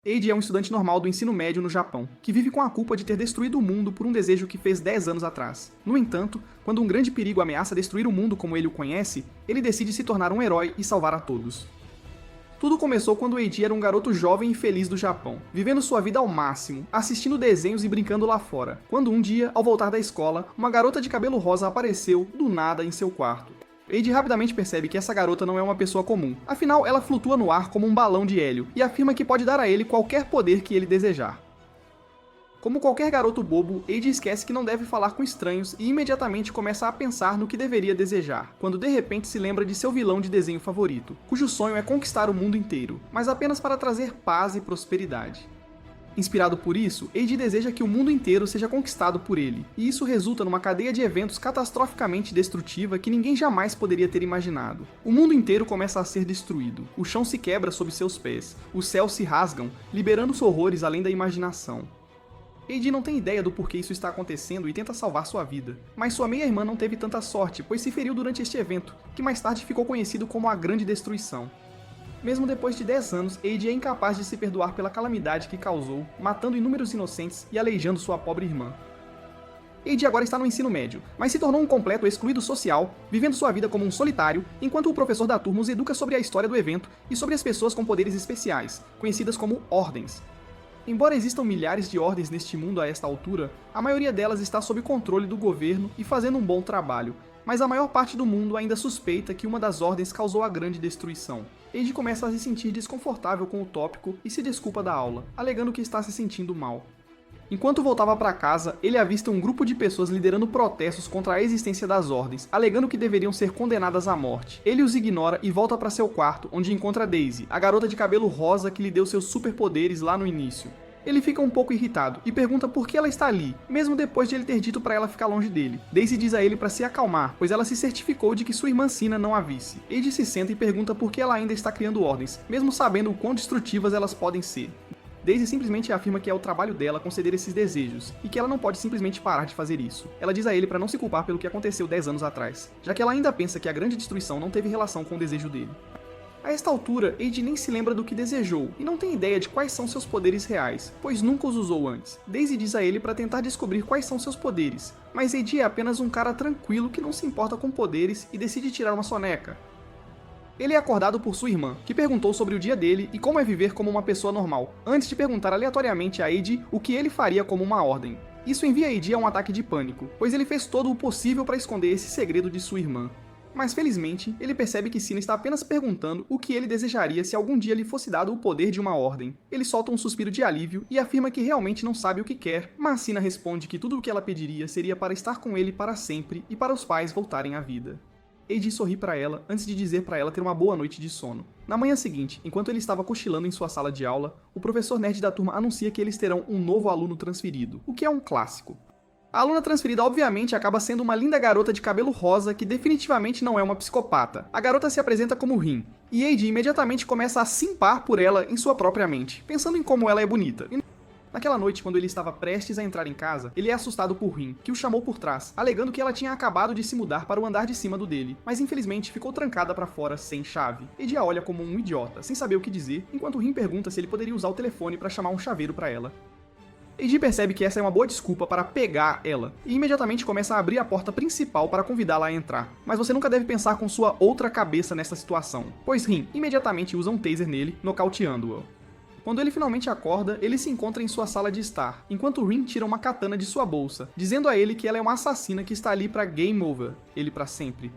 Eiji é um estudante normal do ensino médio no Japão, que vive com a culpa de ter destruído o mundo por um desejo que fez 10 anos atrás. No entanto, quando um grande perigo ameaça destruir o mundo como ele o conhece, ele decide se tornar um herói e salvar a todos. Tudo começou quando Eiji era um garoto jovem e feliz do Japão, vivendo sua vida ao máximo, assistindo desenhos e brincando lá fora, quando um dia, ao voltar da escola, uma garota de cabelo rosa apareceu, do nada, em seu quarto. Eiji rapidamente percebe que essa garota não é uma pessoa comum, afinal ela flutua no ar como um balão de hélio e afirma que pode dar a ele qualquer poder que ele desejar. Como qualquer garoto bobo, Eiji esquece que não deve falar com estranhos e imediatamente começa a pensar no que deveria desejar, quando de repente se lembra de seu vilão de desenho favorito, cujo sonho é conquistar o mundo inteiro, mas apenas para trazer paz e prosperidade. Inspirado por isso, Eiji deseja que o mundo inteiro seja conquistado por ele, e isso resulta numa cadeia de eventos catastroficamente destrutiva que ninguém jamais poderia ter imaginado. O mundo inteiro começa a ser destruído, o chão se quebra sob seus pés, os céus se rasgam, liberando os horrores além da imaginação. Eiji não tem ideia do porquê isso está acontecendo e tenta salvar sua vida, mas sua meia-irmã não teve tanta sorte, pois se feriu durante este evento, que mais tarde ficou conhecido como a Grande Destruição. Mesmo depois de 10 anos, Eiji é incapaz de se perdoar pela calamidade que causou, matando inúmeros inocentes e aleijando sua pobre irmã. Eiji agora está no ensino médio, mas se tornou um completo excluído social, vivendo sua vida como um solitário, enquanto o professor da turma os educa sobre a história do evento e sobre as pessoas com poderes especiais, conhecidas como ordens. Embora existam milhares de ordens neste mundo a esta altura, a maioria delas está sob controle do governo e fazendo um bom trabalho, mas a maior parte do mundo ainda suspeita que uma das ordens causou a grande destruição. Eiji começa a se sentir desconfortável com o tópico e se desculpa da aula, alegando que está se sentindo mal. Enquanto voltava para casa, ele avista um grupo de pessoas liderando protestos contra a existência das ordens, alegando que deveriam ser condenadas à morte. Ele os ignora e volta para seu quarto, onde encontra Daisy, a garota de cabelo rosa que lhe deu seus superpoderes lá no início. Ele fica um pouco irritado e pergunta por que ela está ali, mesmo depois de ele ter dito para ela ficar longe dele. Daisy diz a ele para se acalmar, pois ela se certificou de que sua irmã Sina não a visse. Eiji se senta e pergunta por que ela ainda está criando ordens, mesmo sabendo o quão destrutivas elas podem ser. Daisy simplesmente afirma que é o trabalho dela conceder esses desejos, e que ela não pode simplesmente parar de fazer isso. Ela diz a ele para não se culpar pelo que aconteceu 10 anos atrás, já que ela ainda pensa que a grande destruição não teve relação com o desejo dele. A esta altura, Eiji nem se lembra do que desejou, e não tem ideia de quais são seus poderes reais, pois nunca os usou antes. Daisy diz a ele para tentar descobrir quais são seus poderes, mas Eiji é apenas um cara tranquilo que não se importa com poderes e decide tirar uma soneca. Ele é acordado por sua irmã, que perguntou sobre o dia dele e como é viver como uma pessoa normal, antes de perguntar aleatoriamente a Eiji o que ele faria como uma ordem. Isso envia Eiji a um ataque de pânico, pois ele fez todo o possível para esconder esse segredo de sua irmã. Mas felizmente, ele percebe que Sina está apenas perguntando o que ele desejaria se algum dia lhe fosse dado o poder de uma ordem. Ele solta um suspiro de alívio e afirma que realmente não sabe o que quer, mas Sina responde que tudo o que ela pediria seria para estar com ele para sempre e para os pais voltarem à vida. Eiji sorri para ela antes de dizer para ela ter uma boa noite de sono. Na manhã seguinte, enquanto ele estava cochilando em sua sala de aula, o professor nerd da turma anuncia que eles terão um novo aluno transferido, o que é um clássico. A aluna transferida obviamente acaba sendo uma linda garota de cabelo rosa que definitivamente não é uma psicopata. A garota se apresenta como Rin, e Eiji imediatamente começa a simpar por ela em sua própria mente, pensando em como ela é bonita. Naquela noite, quando ele estava prestes a entrar em casa, ele é assustado por Rin, que o chamou por trás, alegando que ela tinha acabado de se mudar para o andar de cima do dele, mas infelizmente ficou trancada para fora sem chave. Eiji a olha como um idiota, sem saber o que dizer, enquanto Rin pergunta se ele poderia usar o telefone para chamar um chaveiro para ela. Eiji percebe que essa é uma boa desculpa para pegar ela, e imediatamente começa a abrir a porta principal para convidá-la a entrar. Mas você nunca deve pensar com sua outra cabeça nessa situação, pois Rin imediatamente usa um taser nele, nocauteando-o. Quando ele finalmente acorda, ele se encontra em sua sala de estar, enquanto Rin tira uma katana de sua bolsa, dizendo a ele que ela é uma assassina que está ali para game over, ele para sempre.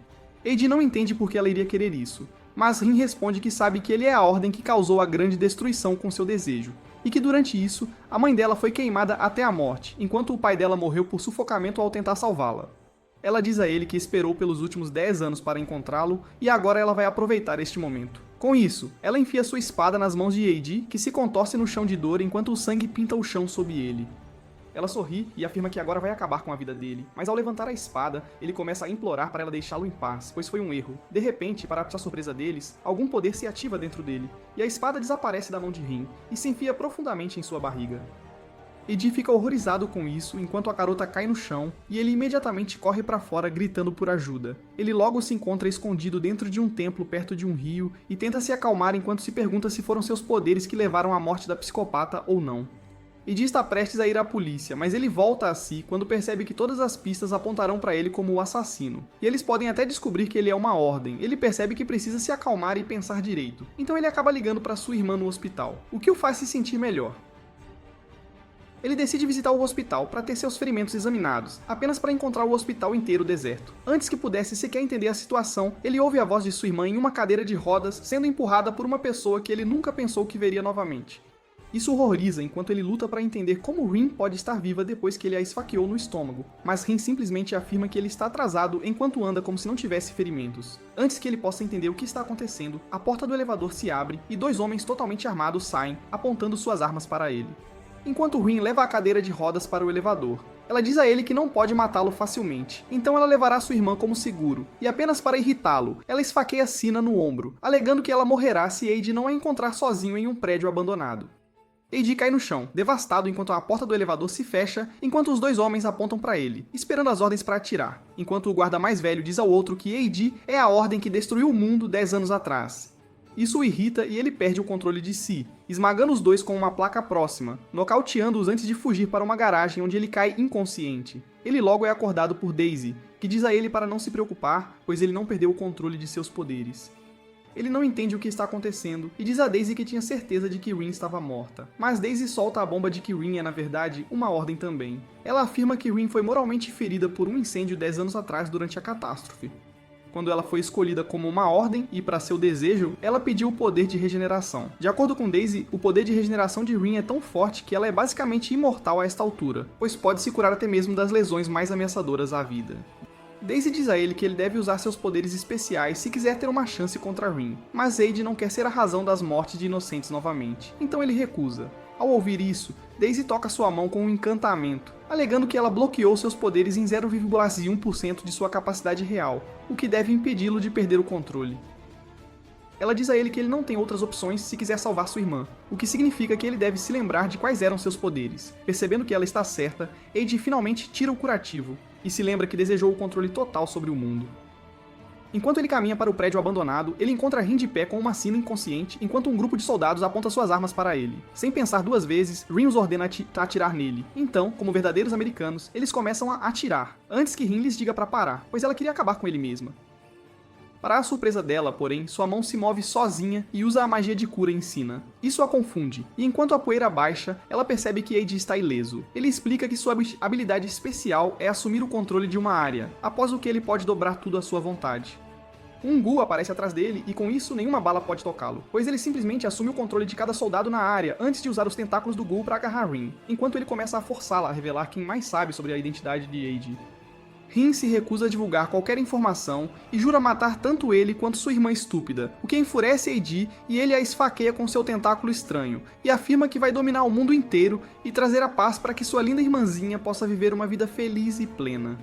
Eiji não entende por que ela iria querer isso, mas Rin responde que sabe que ele é a ordem que causou a grande destruição com seu desejo, e que durante isso, a mãe dela foi queimada até a morte, enquanto o pai dela morreu por sufocamento ao tentar salvá-la. Ela diz a ele que esperou pelos últimos 10 anos para encontrá-lo, e agora ela vai aproveitar este momento. Com isso, ela enfia sua espada nas mãos de Eiji, que se contorce no chão de dor enquanto o sangue pinta o chão sob ele. Ela sorri e afirma que agora vai acabar com a vida dele, mas ao levantar a espada, ele começa a implorar para ela deixá-lo em paz, pois foi um erro. De repente, para a surpresa deles, algum poder se ativa dentro dele, e a espada desaparece da mão de Rin, e se enfia profundamente em sua barriga. Eiji fica horrorizado com isso enquanto a garota cai no chão e ele imediatamente corre para fora gritando por ajuda. Ele logo se encontra escondido dentro de um templo perto de um rio e tenta se acalmar enquanto se pergunta se foram seus poderes que levaram à morte da psicopata ou não. Eiji está prestes a ir à polícia, mas ele volta a si quando percebe que todas as pistas apontarão para ele como o assassino. E eles podem até descobrir que ele é uma ordem. Ele percebe que precisa se acalmar e pensar direito. Então ele acaba ligando para sua irmã no hospital, o que o faz se sentir melhor. Ele decide visitar o hospital para ter seus ferimentos examinados, apenas para encontrar o hospital inteiro deserto. Antes que pudesse sequer entender a situação, ele ouve a voz de sua irmã em uma cadeira de rodas sendo empurrada por uma pessoa que ele nunca pensou que veria novamente. Isso o horroriza enquanto ele luta para entender como Rin pode estar viva depois que ele a esfaqueou no estômago, mas Rin simplesmente afirma que ele está atrasado enquanto anda como se não tivesse ferimentos. Antes que ele possa entender o que está acontecendo, a porta do elevador se abre e dois homens totalmente armados saem, apontando suas armas para ele. Enquanto Rin leva a cadeira de rodas para o elevador, ela diz a ele que não pode matá-lo facilmente, então ela levará sua irmã como seguro, e apenas para irritá-lo, ela esfaqueia Sina no ombro, alegando que ela morrerá se Eiji não a encontrar sozinho em um prédio abandonado. Eiji cai no chão, devastado enquanto a porta do elevador se fecha, enquanto os dois homens apontam para ele, esperando as ordens para atirar, enquanto o guarda mais velho diz ao outro que Eiji é a ordem que destruiu o mundo 10 anos atrás. Isso o irrita e ele perde o controle de si, esmagando os dois com uma placa próxima, nocauteando-os antes de fugir para uma garagem onde ele cai inconsciente. Ele logo é acordado por Daisy, que diz a ele para não se preocupar, pois ele não perdeu o controle de seus poderes. Ele não entende o que está acontecendo e diz a Daisy que tinha certeza de que Rin estava morta. Mas Daisy solta a bomba de que Rin é, na verdade, uma ordem também. Ela afirma que Rin foi moralmente ferida por um incêndio 10 anos atrás durante a catástrofe. Quando ela foi escolhida como uma ordem e para seu desejo, ela pediu o poder de regeneração. De acordo com Daisy, o poder de regeneração de Rin é tão forte que ela é basicamente imortal a esta altura, pois pode se curar até mesmo das lesões mais ameaçadoras à vida. Daisy diz a ele que ele deve usar seus poderes especiais se quiser ter uma chance contra Rin, mas Eiji não quer ser a razão das mortes de inocentes novamente, então ele recusa. Ao ouvir isso, Daisy toca sua mão com um encantamento, alegando que ela bloqueou seus poderes em 0,1% de sua capacidade real, o que deve impedi-lo de perder o controle. Ela diz a ele que ele não tem outras opções se quiser salvar sua irmã, o que significa que ele deve se lembrar de quais eram seus poderes. Percebendo que ela está certa, Eiji finalmente tira o curativo, e se lembra que desejou o controle total sobre o mundo. Enquanto ele caminha para o prédio abandonado, ele encontra Rin de pé com uma Sina inconsciente, enquanto um grupo de soldados aponta suas armas para ele. Sem pensar duas vezes, Rin os ordena a atirar nele. Então, como verdadeiros americanos, eles começam a atirar, antes que Rin lhes diga para parar, pois ela queria acabar com ele mesma. Para a surpresa dela, porém, sua mão se move sozinha e usa a magia de cura em Sina. Isso a confunde, e enquanto a poeira baixa, ela percebe que Eiji está ileso. Ele explica que sua habilidade especial é assumir o controle de uma área, após o que ele pode dobrar tudo à sua vontade. Um Gu aparece atrás dele e com isso nenhuma bala pode tocá-lo, pois ele simplesmente assume o controle de cada soldado na área antes de usar os tentáculos do Gu para agarrar Rin, enquanto ele começa a forçá-la a revelar quem mais sabe sobre a identidade de Eiji. Rin se recusa a divulgar qualquer informação e jura matar tanto ele quanto sua irmã estúpida, o que enfurece Eiji e ele a esfaqueia com seu tentáculo estranho, e afirma que vai dominar o mundo inteiro e trazer a paz para que sua linda irmãzinha possa viver uma vida feliz e plena.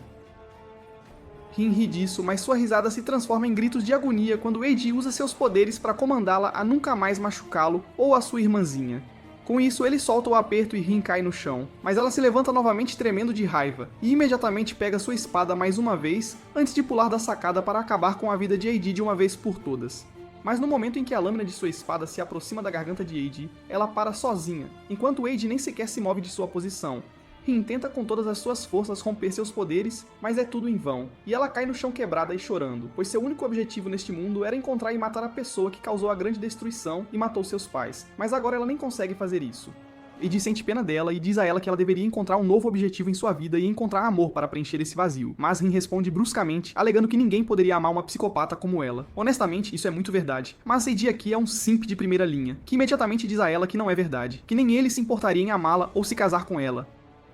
Rin ri disso, mas sua risada se transforma em gritos de agonia quando Eiji usa seus poderes para comandá-la a nunca mais machucá-lo ou a sua irmãzinha. Com isso, ele solta o aperto e Rin cai no chão, mas ela se levanta novamente tremendo de raiva, e imediatamente pega sua espada mais uma vez, antes de pular da sacada para acabar com a vida de Eiji de uma vez por todas. Mas no momento em que a lâmina de sua espada se aproxima da garganta de Eiji, ela para sozinha, enquanto Eiji nem sequer se move de sua posição. Rin tenta com todas as suas forças romper seus poderes, mas é tudo em vão, e ela cai no chão quebrada e chorando, pois seu único objetivo neste mundo era encontrar e matar a pessoa que causou a grande destruição e matou seus pais, mas agora ela nem consegue fazer isso. Eiji sente pena dela e diz a ela que ela deveria encontrar um novo objetivo em sua vida e encontrar amor para preencher esse vazio, mas Rin responde bruscamente, alegando que ninguém poderia amar uma psicopata como ela. Honestamente, isso é muito verdade, mas Eiji aqui é um simp de primeira linha, que imediatamente diz a ela que não é verdade, que nem ele se importaria em amá-la ou se casar com ela.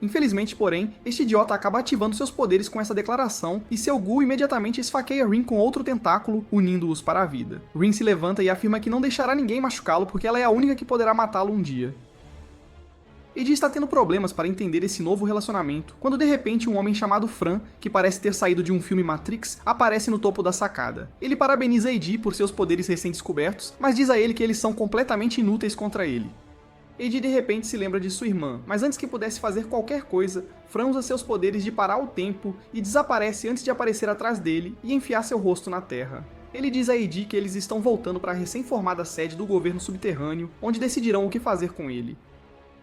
Infelizmente, porém, este idiota acaba ativando seus poderes com essa declaração e seu Gu imediatamente esfaqueia Rin com outro tentáculo, unindo-os para a vida. Rin se levanta e afirma que não deixará ninguém machucá-lo porque ela é a única que poderá matá-lo um dia. Eiji está tendo problemas para entender esse novo relacionamento, quando de repente um homem chamado Fran, que parece ter saído de um filme Matrix, aparece no topo da sacada. Ele parabeniza Eiji por seus poderes recém-descobertos, mas diz a ele que eles são completamente inúteis contra ele. Eiji de repente se lembra de sua irmã, mas antes que pudesse fazer qualquer coisa, Fran usa seus poderes de parar o tempo e desaparece antes de aparecer atrás dele e enfiar seu rosto na terra. Ele diz a Eiji que eles estão voltando para a recém-formada sede do governo subterrâneo, onde decidirão o que fazer com ele.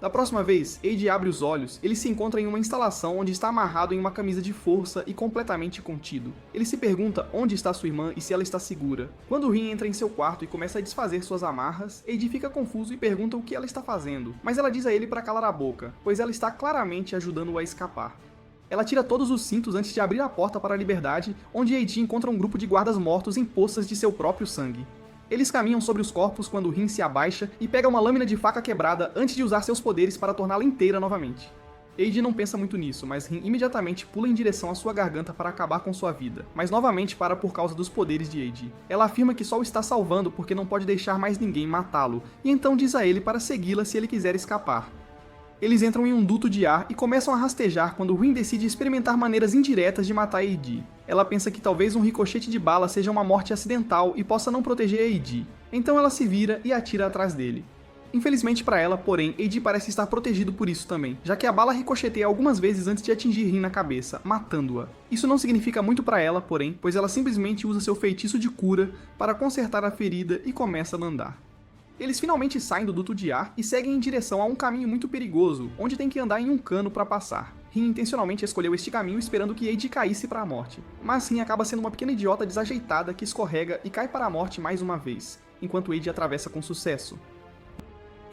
Da próxima vez, Eiji abre os olhos, ele se encontra em uma instalação onde está amarrado em uma camisa de força e completamente contido. Ele se pergunta onde está sua irmã e se ela está segura. Quando Rin entra em seu quarto e começa a desfazer suas amarras, Eiji fica confuso e pergunta o que ela está fazendo, mas ela diz a ele para calar a boca, pois ela está claramente ajudando-o a escapar. Ela tira todos os cintos antes de abrir a porta para a liberdade, onde Eiji encontra um grupo de guardas mortos em poças de seu próprio sangue. Eles caminham sobre os corpos quando Rin se abaixa e pega uma lâmina de faca quebrada antes de usar seus poderes para torná-la inteira novamente. Eiji não pensa muito nisso, mas Rin imediatamente pula em direção à sua garganta para acabar com sua vida, mas novamente para por causa dos poderes de Eiji. Ela afirma que só o está salvando porque não pode deixar mais ninguém matá-lo, e então diz a ele para segui-la se ele quiser escapar. Eles entram em um duto de ar e começam a rastejar quando Rin decide experimentar maneiras indiretas de matar Eiji. Ela pensa que talvez um ricochete de bala seja uma morte acidental e possa não proteger Eiji. Então ela se vira e atira atrás dele. Infelizmente para ela, porém, Eiji parece estar protegido por isso também, já que a bala ricocheteia algumas vezes antes de atingir Rin na cabeça, matando-a. Isso não significa muito para ela, porém, pois ela simplesmente usa seu feitiço de cura para consertar a ferida e começa a andar. Eles finalmente saem do duto de ar e seguem em direção a um caminho muito perigoso, onde tem que andar em um cano para passar. Rin intencionalmente escolheu este caminho esperando que Eiji caísse para a morte, mas Rin acaba sendo uma pequena idiota desajeitada que escorrega e cai para a morte mais uma vez, enquanto Eiji atravessa com sucesso.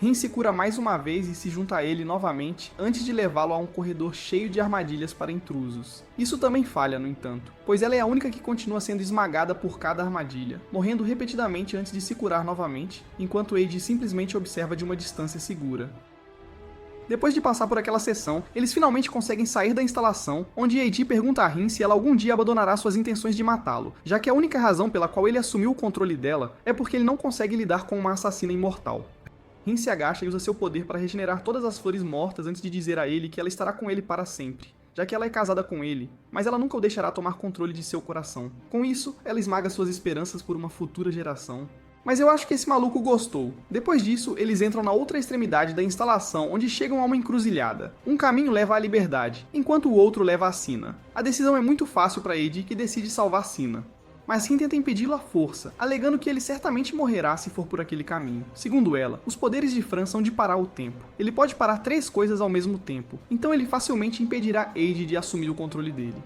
Rin se cura mais uma vez e se junta a ele novamente antes de levá-lo a um corredor cheio de armadilhas para intrusos. Isso também falha, no entanto, pois ela é a única que continua sendo esmagada por cada armadilha, morrendo repetidamente antes de se curar novamente, enquanto Eiji simplesmente observa de uma distância segura. Depois de passar por aquela sessão, eles finalmente conseguem sair da instalação, onde Eiji pergunta a Rin se ela algum dia abandonará suas intenções de matá-lo, já que a única razão pela qual ele assumiu o controle dela é porque ele não consegue lidar com uma assassina imortal. Rin se agacha e usa seu poder para regenerar todas as flores mortas antes de dizer a ele que ela estará com ele para sempre, já que ela é casada com ele, mas ela nunca o deixará tomar controle de seu coração. Com isso, ela esmaga suas esperanças por uma futura geração. Mas eu acho que esse maluco gostou. Depois disso, eles entram na outra extremidade da instalação, onde chegam a uma encruzilhada. Um caminho leva à liberdade, enquanto o outro leva à Sina. A decisão é muito fácil para Eiji, que decide salvar Sina. Mas Rin tenta impedi-lo à força, alegando que ele certamente morrerá se for por aquele caminho. Segundo ela, os poderes de Fran são de parar o tempo. Ele pode parar 3 coisas ao mesmo tempo, então ele facilmente impedirá Eiji de assumir o controle dele.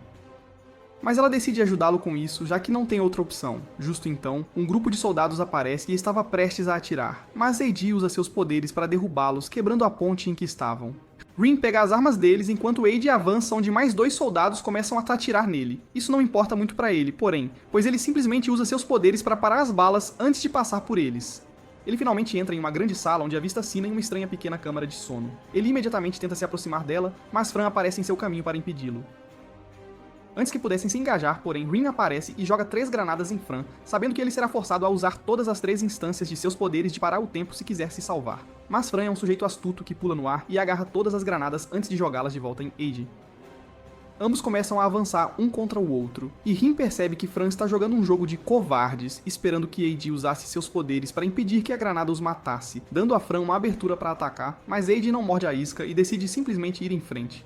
Mas ela decide ajudá-lo com isso, já que não tem outra opção. Justo então, um grupo de soldados aparece e estava prestes a atirar, mas Eiji usa seus poderes para derrubá-los, quebrando a ponte em que estavam. Rin pega as armas deles enquanto Eiji avança onde mais 2 soldados começam a atirar nele. Isso não importa muito para ele, porém, pois ele simplesmente usa seus poderes para parar as balas antes de passar por eles. Ele finalmente entra em uma grande sala onde avista Sina em uma estranha pequena câmara de sono. Ele imediatamente tenta se aproximar dela, mas Fran aparece em seu caminho para impedi-lo. Antes que pudessem se engajar, porém, Rin aparece e joga 3 granadas em Fran, sabendo que ele será forçado a usar todas as 3 instâncias de seus poderes de parar o tempo se quiser se salvar. Mas Fran é um sujeito astuto que pula no ar e agarra todas as granadas antes de jogá-las de volta em Eiji. Ambos começam a avançar um contra o outro, e Rin percebe que Fran está jogando um jogo de covardes, esperando que Eiji usasse seus poderes para impedir que a granada os matasse, dando a Fran uma abertura para atacar, mas Eiji não morde a isca e decide simplesmente ir em frente.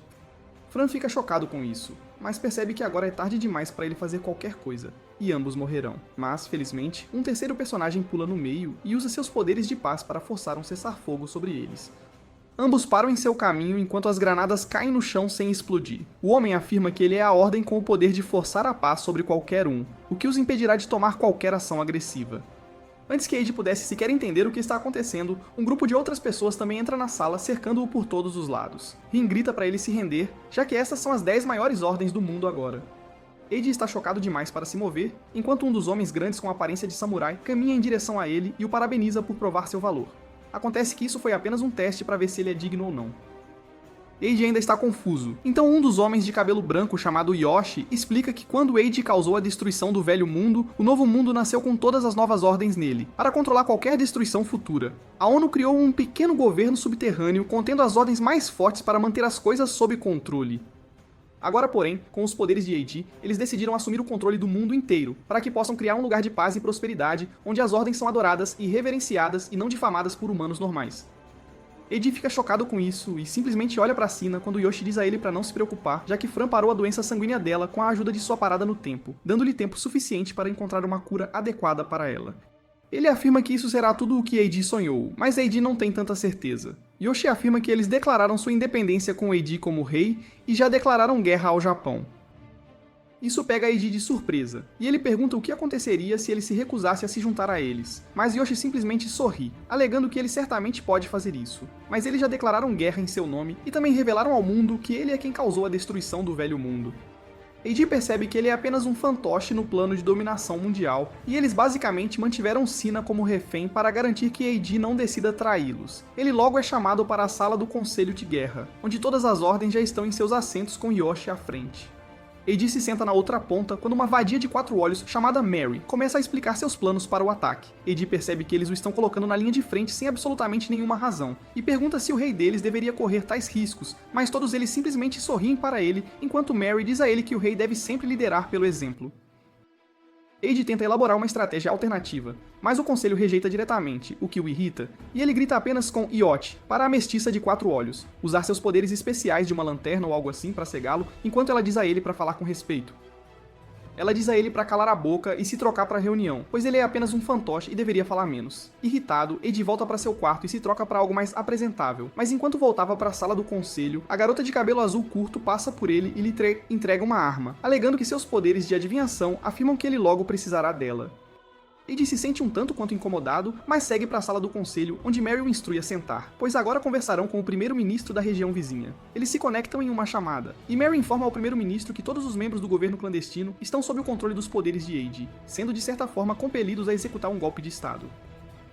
Fran fica chocado com isso, mas percebe que agora é tarde demais para ele fazer qualquer coisa, e ambos morrerão. Mas, felizmente, um terceiro personagem pula no meio e usa seus poderes de paz para forçar um cessar-fogo sobre eles. Ambos param em seu caminho enquanto as granadas caem no chão sem explodir. O homem afirma que ele é a Ordem com o poder de forçar a paz sobre qualquer um, o que os impedirá de tomar qualquer ação agressiva. Antes que Eiji pudesse sequer entender o que está acontecendo, um grupo de outras pessoas também entra na sala, cercando-o por todos os lados. Rin grita para ele se render, já que essas são as 10 maiores ordens do mundo agora. Eiji está chocado demais para se mover, enquanto um dos homens grandes com aparência de samurai caminha em direção a ele e o parabeniza por provar seu valor. Acontece que isso foi apenas um teste para ver se ele é digno ou não. Eiji ainda está confuso, então um dos homens de cabelo branco chamado Yoshi explica que quando Eiji causou a destruição do velho mundo, o novo mundo nasceu com todas as novas ordens nele, para controlar qualquer destruição futura. A ONU criou um pequeno governo subterrâneo contendo as ordens mais fortes para manter as coisas sob controle. Agora, porém, com os poderes de Eiji, eles decidiram assumir o controle do mundo inteiro, para que possam criar um lugar de paz e prosperidade, onde as ordens são adoradas e reverenciadas e não difamadas por humanos normais. Eiji fica chocado com isso e simplesmente olha pra Sina quando Yoshi diz a ele pra não se preocupar, já que Fran parou a doença sanguínea dela com a ajuda de sua parada no tempo, dando-lhe tempo suficiente para encontrar uma cura adequada para ela. Ele afirma que isso será tudo o que Eiji sonhou, mas Eiji não tem tanta certeza. Yoshi afirma que eles declararam sua independência com Eiji como rei e já declararam guerra ao Japão. Isso pega Eiji de surpresa, e ele pergunta o que aconteceria se ele se recusasse a se juntar a eles, mas Yoshi simplesmente sorri, alegando que ele certamente pode fazer isso. Mas eles já declararam guerra em seu nome e também revelaram ao mundo que ele é quem causou a destruição do velho mundo. Eiji percebe que ele é apenas um fantoche no plano de dominação mundial, e eles basicamente mantiveram Sina como refém para garantir que Eiji não decida traí-los. Ele logo é chamado para a sala do Conselho de Guerra, onde todas as ordens já estão em seus assentos com Yoshi à frente. Eiji se senta na outra ponta quando uma vadia de 4 olhos chamada Mary começa a explicar seus planos para o ataque. Eiji percebe que eles o estão colocando na linha de frente sem absolutamente nenhuma razão, e pergunta se o rei deles deveria correr tais riscos, mas todos eles simplesmente sorriem para ele, enquanto Mary diz a ele que o rei deve sempre liderar pelo exemplo. Eiji tenta elaborar uma estratégia alternativa, mas o conselho rejeita diretamente, o que o irrita, e ele grita apenas com Iote para a mestiça de 4 olhos, usar seus poderes especiais de uma lanterna ou algo assim para cegá-lo, enquanto ela diz a ele para falar com respeito. Ela diz a ele para calar a boca e se trocar para a reunião, pois ele é apenas um fantoche e deveria falar menos. Irritado, Eiji volta para seu quarto e se troca para algo mais apresentável, mas enquanto voltava para a sala do conselho, a garota de cabelo azul curto passa por ele e lhe entrega uma arma, alegando que seus poderes de adivinhação afirmam que ele logo precisará dela. Eiji se sente um tanto quanto incomodado, mas segue para a sala do conselho, onde Mary o instrui a sentar, pois agora conversarão com o primeiro-ministro da região vizinha. Eles se conectam em uma chamada, e Mary informa ao primeiro-ministro que todos os membros do governo clandestino estão sob o controle dos poderes de Eiji, sendo de certa forma compelidos a executar um golpe de estado.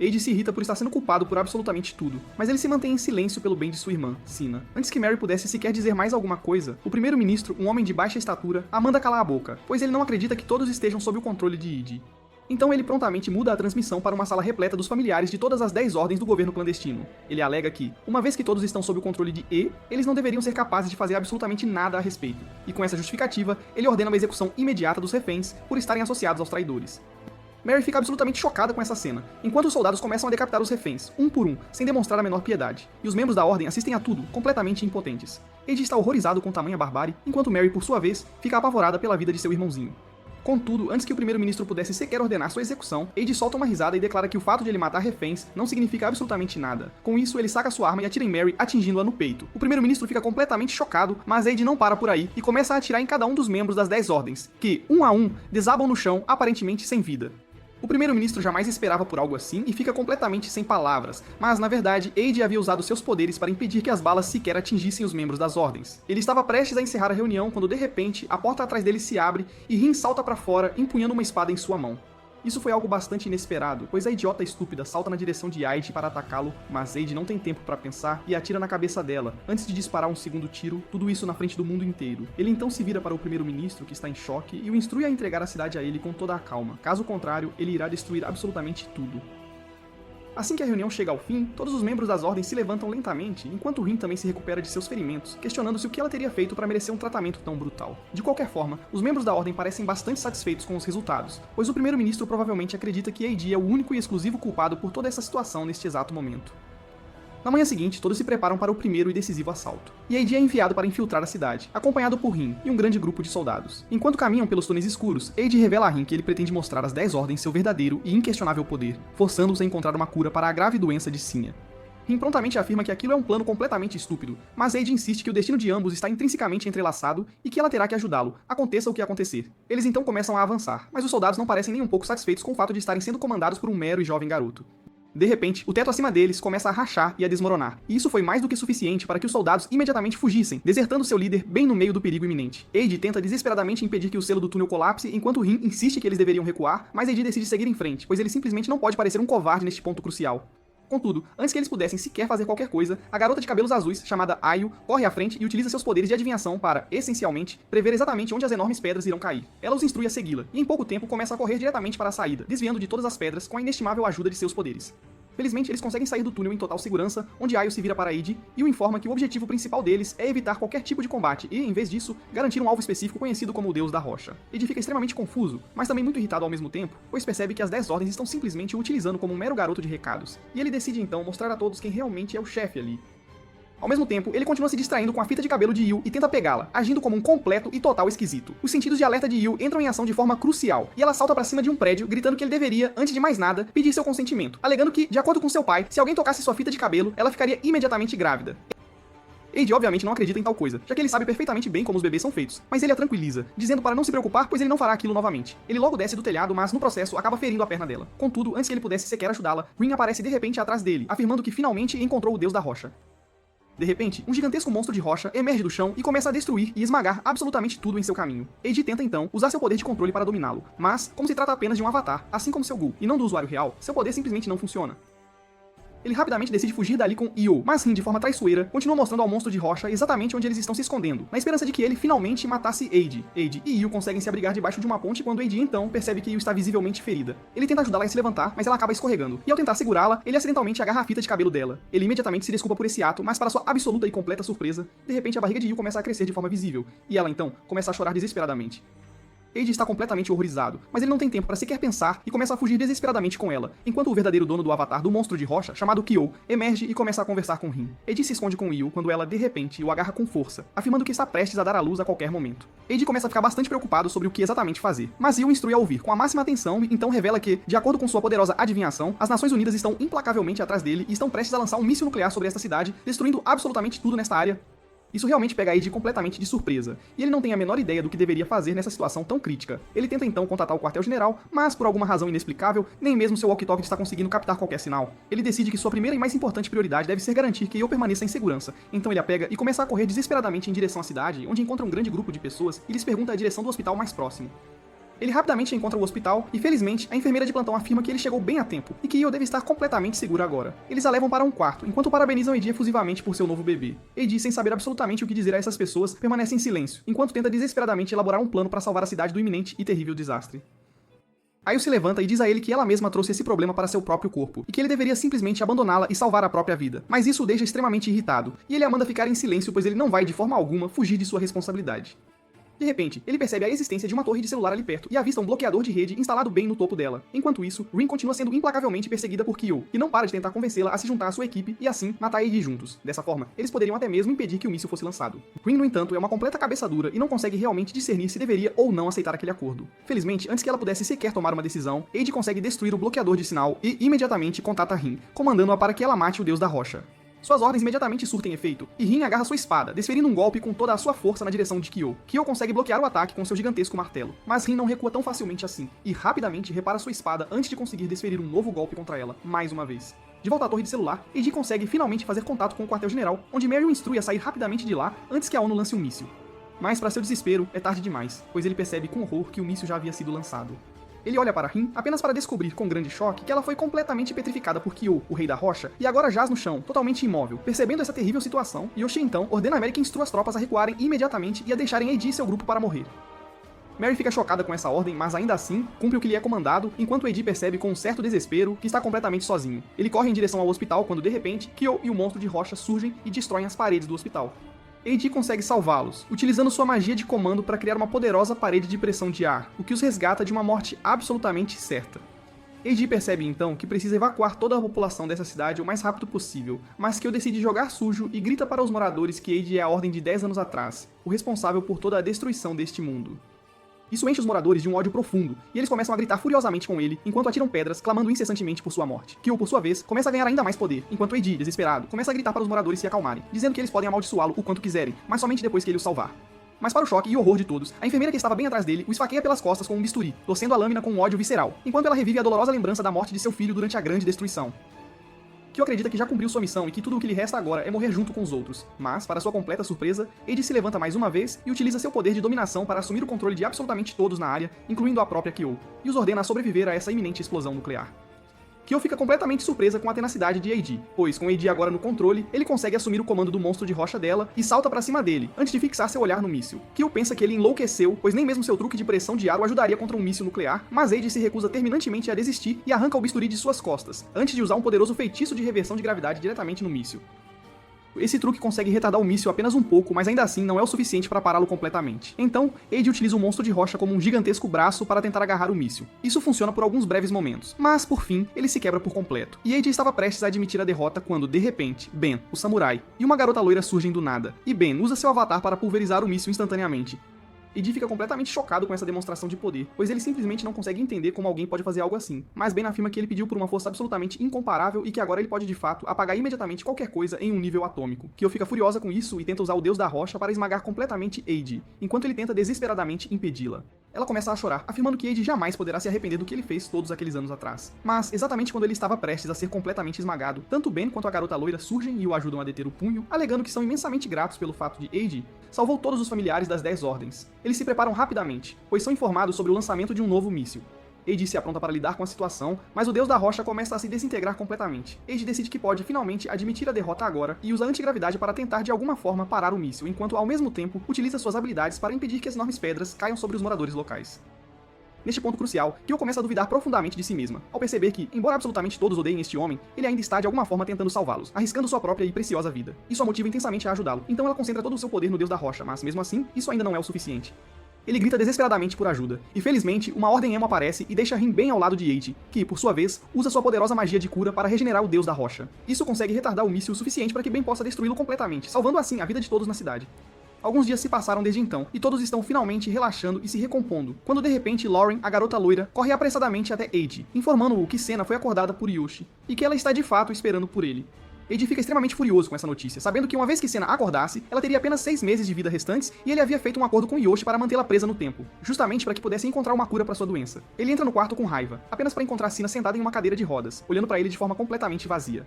Eiji se irrita por estar sendo culpado por absolutamente tudo, mas ele se mantém em silêncio pelo bem de sua irmã, Sina. Antes que Mary pudesse sequer dizer mais alguma coisa, o primeiro-ministro, um homem de baixa estatura, a manda calar a boca, pois ele não acredita que todos estejam sob o controle de Eiji. Então ele prontamente muda a transmissão para uma sala repleta dos familiares de todas as 10 ordens do governo clandestino. Ele alega que, uma vez que todos estão sob o controle de E, eles não deveriam ser capazes de fazer absolutamente nada a respeito. E com essa justificativa, ele ordena uma execução imediata dos reféns por estarem associados aos traidores. Mary fica absolutamente chocada com essa cena, enquanto os soldados começam a decapitar os reféns, um por um, sem demonstrar a menor piedade, e os membros da ordem assistem a tudo, completamente impotentes. Eiji está horrorizado com tamanha barbárie, enquanto Mary, por sua vez, fica apavorada pela vida de seu irmãozinho. Contudo, antes que o primeiro-ministro pudesse sequer ordenar sua execução, Eiji solta uma risada e declara que o fato de ele matar reféns não significa absolutamente nada. Com isso, ele saca sua arma e atira em Mary, atingindo-a no peito. O primeiro-ministro fica completamente chocado, mas Eiji não para por aí e começa a atirar em cada um dos membros das 10 ordens, que, um a um, desabam no chão, aparentemente sem vida. O primeiro-ministro jamais esperava por algo assim e fica completamente sem palavras, mas na verdade Eiji havia usado seus poderes para impedir que as balas sequer atingissem os membros das ordens. Ele estava prestes a encerrar a reunião quando de repente a porta atrás dele se abre e Rin salta para fora empunhando uma espada em sua mão. Isso foi algo bastante inesperado, pois a idiota estúpida salta na direção de Eiji para atacá-lo, mas Eiji não tem tempo para pensar e atira na cabeça dela, antes de disparar um segundo tiro, tudo isso na frente do mundo inteiro. Ele então se vira para o primeiro-ministro, que está em choque, e o instrui a entregar a cidade a ele com toda a calma. Caso contrário, ele irá destruir absolutamente tudo. Assim que a reunião chega ao fim, todos os membros das ordens se levantam lentamente, enquanto Rin também se recupera de seus ferimentos, questionando-se o que ela teria feito para merecer um tratamento tão brutal. De qualquer forma, os membros da ordem parecem bastante satisfeitos com os resultados, pois o primeiro-ministro provavelmente acredita que Eiji é o único e exclusivo culpado por toda essa situação neste exato momento. Na manhã seguinte, todos se preparam para o primeiro e decisivo assalto. E Eiji é enviado para infiltrar a cidade, acompanhado por Rin e um grande grupo de soldados. Enquanto caminham pelos túneis escuros, Eiji revela a Rin que ele pretende mostrar às 10 ordens seu verdadeiro e inquestionável poder, forçando-os a encontrar uma cura para a grave doença de Sinha. Rin prontamente afirma que aquilo é um plano completamente estúpido, mas Eiji insiste que o destino de ambos está intrinsecamente entrelaçado e que ela terá que ajudá-lo, aconteça o que acontecer. Eles então começam a avançar, mas os soldados não parecem nem um pouco satisfeitos com o fato de estarem sendo comandados por um mero e jovem garoto. De repente, o teto acima deles começa a rachar e a desmoronar, e isso foi mais do que suficiente para que os soldados imediatamente fugissem, desertando seu líder bem no meio do perigo iminente. Eiji tenta desesperadamente impedir que o selo do túnel colapse, enquanto Rin insiste que eles deveriam recuar, mas Eiji decide seguir em frente, pois ele simplesmente não pode parecer um covarde neste ponto crucial. Contudo, antes que eles pudessem sequer fazer qualquer coisa, a garota de cabelos azuis, chamada Ayu, corre à frente e utiliza seus poderes de adivinhação para, essencialmente, prever exatamente onde as enormes pedras irão cair. Ela os instrui a segui-la, e em pouco tempo começa a correr diretamente para a saída, desviando de todas as pedras com a inestimável ajuda de seus poderes. Felizmente, eles conseguem sair do túnel em total segurança, onde Ayu se vira para Eiji e o informa que o objetivo principal deles é evitar qualquer tipo de combate e, em vez disso, garantir um alvo específico conhecido como o Deus da Rocha. Eiji fica extremamente confuso, mas também muito irritado ao mesmo tempo, pois percebe que as 10 ordens estão simplesmente o utilizando como um mero garoto de recados, e ele decide então mostrar a todos quem realmente é o chefe ali. Ao mesmo tempo, ele continua se distraindo com a fita de cabelo de Yu e tenta pegá-la, agindo como um completo e total esquisito. Os sentidos de alerta de Yu entram em ação de forma crucial, e ela salta pra cima de um prédio, gritando que ele deveria, antes de mais nada, pedir seu consentimento, alegando que, de acordo com seu pai, se alguém tocasse sua fita de cabelo, ela ficaria imediatamente grávida. Eiji obviamente não acredita em tal coisa, já que ele sabe perfeitamente bem como os bebês são feitos, mas ele a tranquiliza, dizendo para não se preocupar, pois ele não fará aquilo novamente. Ele logo desce do telhado, mas no processo acaba ferindo a perna dela. Contudo, antes que ele pudesse sequer ajudá-la, Rin aparece de repente atrás dele, afirmando que finalmente encontrou o deus da rocha. De repente, um gigantesco monstro de rocha emerge do chão e começa a destruir e esmagar absolutamente tudo em seu caminho. Eiji tenta então usar seu poder de controle para dominá-lo, mas, como se trata apenas de um avatar, assim como seu Gu, e não do usuário real, seu poder simplesmente não funciona. Ele rapidamente decide fugir dali com Io, mas Rin, de forma traiçoeira, continua mostrando ao monstro de rocha exatamente onde eles estão se escondendo, na esperança de que ele finalmente matasse Eiji. Eiji e Io conseguem se abrigar debaixo de uma ponte quando Eiji então percebe que Io está visivelmente ferida. Ele tenta ajudá-la a se levantar, mas ela acaba escorregando, e ao tentar segurá-la, ele acidentalmente agarra a fita de cabelo dela. Ele imediatamente se desculpa por esse ato, mas para sua absoluta e completa surpresa, de repente a barriga de Io começa a crescer de forma visível, e ela então começa a chorar desesperadamente. Eiji está completamente horrorizado, mas ele não tem tempo para sequer pensar e começa a fugir desesperadamente com ela, enquanto o verdadeiro dono do avatar do monstro de rocha, chamado Kyo, emerge e começa a conversar com Rin. Eiji se esconde com Io quando ela, de repente, o agarra com força, afirmando que está prestes a dar à luz a qualquer momento. Eiji começa a ficar bastante preocupado sobre o que exatamente fazer, mas Io instrui a ouvir com a máxima atenção e então revela que, de acordo com sua poderosa adivinhação, as Nações Unidas estão implacavelmente atrás dele e estão prestes a lançar um míssil nuclear sobre esta cidade, destruindo absolutamente tudo nesta área. Isso realmente pega Eiji completamente de surpresa, e ele não tem a menor ideia do que deveria fazer nessa situação tão crítica. Ele tenta então contatar o quartel-general, mas por alguma razão inexplicável, nem mesmo seu walkie-talkie está conseguindo captar qualquer sinal. Ele decide que sua primeira e mais importante prioridade deve ser garantir que Io permaneça em segurança, então ele a pega e começa a correr desesperadamente em direção à cidade, onde encontra um grande grupo de pessoas e lhes pergunta a direção do hospital mais próximo. Ele rapidamente encontra o hospital e, felizmente, a enfermeira de plantão afirma que ele chegou bem a tempo e que Io deve estar completamente segura agora. Eles a levam para um quarto, enquanto parabenizam Eiji efusivamente por seu novo bebê. Eiji, sem saber absolutamente o que dizer a essas pessoas, permanece em silêncio, enquanto tenta desesperadamente elaborar um plano para salvar a cidade do iminente e terrível desastre. Io se levanta e diz a ele que ela mesma trouxe esse problema para seu próprio corpo, e que ele deveria simplesmente abandoná-la e salvar a própria vida. Mas isso o deixa extremamente irritado, e ele a manda ficar em silêncio, pois ele não vai, de forma alguma, fugir de sua responsabilidade. De repente, ele percebe a existência de uma torre de celular ali perto e avista um bloqueador de rede instalado bem no topo dela. Enquanto isso, Rin continua sendo implacavelmente perseguida por Kyo, que não para de tentar convencê-la a se juntar à sua equipe e assim matar Eiji juntos. Dessa forma, eles poderiam até mesmo impedir que o míssil fosse lançado. Rin, no entanto, é uma completa cabeça dura e não consegue realmente discernir se deveria ou não aceitar aquele acordo. Felizmente, antes que ela pudesse sequer tomar uma decisão, Eiji consegue destruir o bloqueador de sinal e imediatamente contata Rin, comandando-a para que ela mate o deus da rocha. Suas ordens imediatamente surtem efeito, e Rin agarra sua espada, desferindo um golpe com toda a sua força na direção de Kyo. Kyo consegue bloquear o ataque com seu gigantesco martelo, mas Rin não recua tão facilmente assim, e rapidamente repara sua espada antes de conseguir desferir um novo golpe contra ela, mais uma vez. De volta à torre de celular, Eiji consegue finalmente fazer contato com o quartel-general, onde Mary o instrui a sair rapidamente de lá antes que a ONU lance um míssil. Mas, para seu desespero, é tarde demais, pois ele percebe com horror que o míssil já havia sido lançado. Ele olha para Rin apenas para descobrir com grande choque que ela foi completamente petrificada por Kyo, o rei da rocha, e agora jaz no chão, totalmente imóvel. Percebendo essa terrível situação, Yoshi então ordena a Mary que instrua as tropas a recuarem imediatamente e a deixarem Eiji e seu grupo para morrer. Mary fica chocada com essa ordem, mas ainda assim, cumpre o que lhe é comandado, enquanto Eiji percebe com um certo desespero que está completamente sozinho. Ele corre em direção ao hospital quando, de repente, Kyo e o monstro de rocha surgem e destroem as paredes do hospital. Eiji consegue salvá-los, utilizando sua magia de comando para criar uma poderosa parede de pressão de ar, o que os resgata de uma morte absolutamente certa. Eiji percebe então que precisa evacuar toda a população dessa cidade o mais rápido possível, mas Kyo decide jogar sujo e grita para os moradores que Eiji é a ordem de 10 anos atrás, o responsável por toda a destruição deste mundo. Isso enche os moradores de um ódio profundo, e eles começam a gritar furiosamente com ele, enquanto atiram pedras, clamando incessantemente por sua morte. Kyo, por sua vez, começa a ganhar ainda mais poder, enquanto Eiji, desesperado, começa a gritar para os moradores se acalmarem, dizendo que eles podem amaldiçoá-lo o quanto quiserem, mas somente depois que ele o salvar. Mas para o choque e horror de todos, a enfermeira que estava bem atrás dele o esfaqueia pelas costas com um bisturi, torcendo a lâmina com um ódio visceral, enquanto ela revive a dolorosa lembrança da morte de seu filho durante a grande destruição. Kyo acredita que já cumpriu sua missão e que tudo o que lhe resta agora é morrer junto com os outros. Mas, para sua completa surpresa, Eiji se levanta mais uma vez e utiliza seu poder de dominação para assumir o controle de absolutamente todos na área, incluindo a própria Kyo, e os ordena a sobreviver a essa iminente explosão nuclear. Kyo fica completamente surpresa com a tenacidade de Eiji, pois com Eiji agora no controle, ele consegue assumir o comando do monstro de rocha dela e salta pra cima dele, antes de fixar seu olhar no míssil. Kyo pensa que ele enlouqueceu, pois nem mesmo seu truque de pressão de ar o ajudaria contra um míssil nuclear, mas Eiji se recusa terminantemente a desistir e arranca o bisturi de suas costas, antes de usar um poderoso feitiço de reversão de gravidade diretamente no míssil. Esse truque consegue retardar o míssil apenas um pouco, mas ainda assim não é o suficiente para pará-lo completamente. Então, Eiji utiliza o monstro de rocha como um gigantesco braço para tentar agarrar o míssil. Isso funciona por alguns breves momentos, mas por fim, ele se quebra por completo. E Eiji estava prestes a admitir a derrota quando, de repente, Ben, o samurai, e uma garota loira surgem do nada, e Ben usa seu avatar para pulverizar o míssil instantaneamente. Eiji fica completamente chocado com essa demonstração de poder, pois ele simplesmente não consegue entender como alguém pode fazer algo assim. Mas Ben afirma que ele pediu por uma força absolutamente incomparável e que agora ele pode de fato apagar imediatamente qualquer coisa em um nível atômico. Kyo fica furiosa com isso e tenta usar o deus da rocha para esmagar completamente Eiji, enquanto ele tenta desesperadamente impedi-la. Ela começa a chorar, afirmando que Eiji jamais poderá se arrepender do que ele fez todos aqueles anos atrás. Mas, exatamente quando ele estava prestes a ser completamente esmagado, tanto Ben quanto a garota loira surgem e o ajudam a deter o punho, alegando que são imensamente gratos pelo fato de Eiji salvou todos os familiares das 10 ordens. Eles se preparam rapidamente, pois são informados sobre o lançamento de um novo míssil. Eiji se apronta para lidar com a situação, mas o deus da rocha começa a se desintegrar completamente. Eiji decide que pode finalmente admitir a derrota agora e usa a antigravidade para tentar de alguma forma parar o míssil, enquanto ao mesmo tempo utiliza suas habilidades para impedir que as enormes pedras caiam sobre os moradores locais. Neste ponto crucial, Kyo começa a duvidar profundamente de si mesma, ao perceber que, embora absolutamente todos odeiem este homem, ele ainda está de alguma forma tentando salvá-los, arriscando sua própria e preciosa vida. Isso a motiva intensamente a ajudá-lo, então ela concentra todo o seu poder no deus da rocha, mas mesmo assim, isso ainda não é o suficiente. Ele grita desesperadamente por ajuda, e felizmente, uma Ordem Emo aparece e deixa Rin bem ao lado de Eiji, que, por sua vez, usa sua poderosa magia de cura para regenerar o deus da rocha. Isso consegue retardar o míssil o suficiente para que Ben possa destruí-lo completamente, salvando assim a vida de todos na cidade. Alguns dias se passaram desde então, e todos estão finalmente relaxando e se recompondo, quando de repente Lauren, a garota loira, corre apressadamente até Eiji, informando-o que Sena foi acordada por Yoshi, e que ela está de fato esperando por ele. Eiji fica extremamente furioso com essa notícia, sabendo que uma vez que Sena acordasse, ela teria apenas 6 meses de vida restantes e ele havia feito um acordo com Yoshi para mantê-la presa no tempo, justamente para que pudesse encontrar uma cura para sua doença. Ele entra no quarto com raiva, apenas para encontrar Sena sentada em uma cadeira de rodas, olhando para ele de forma completamente vazia.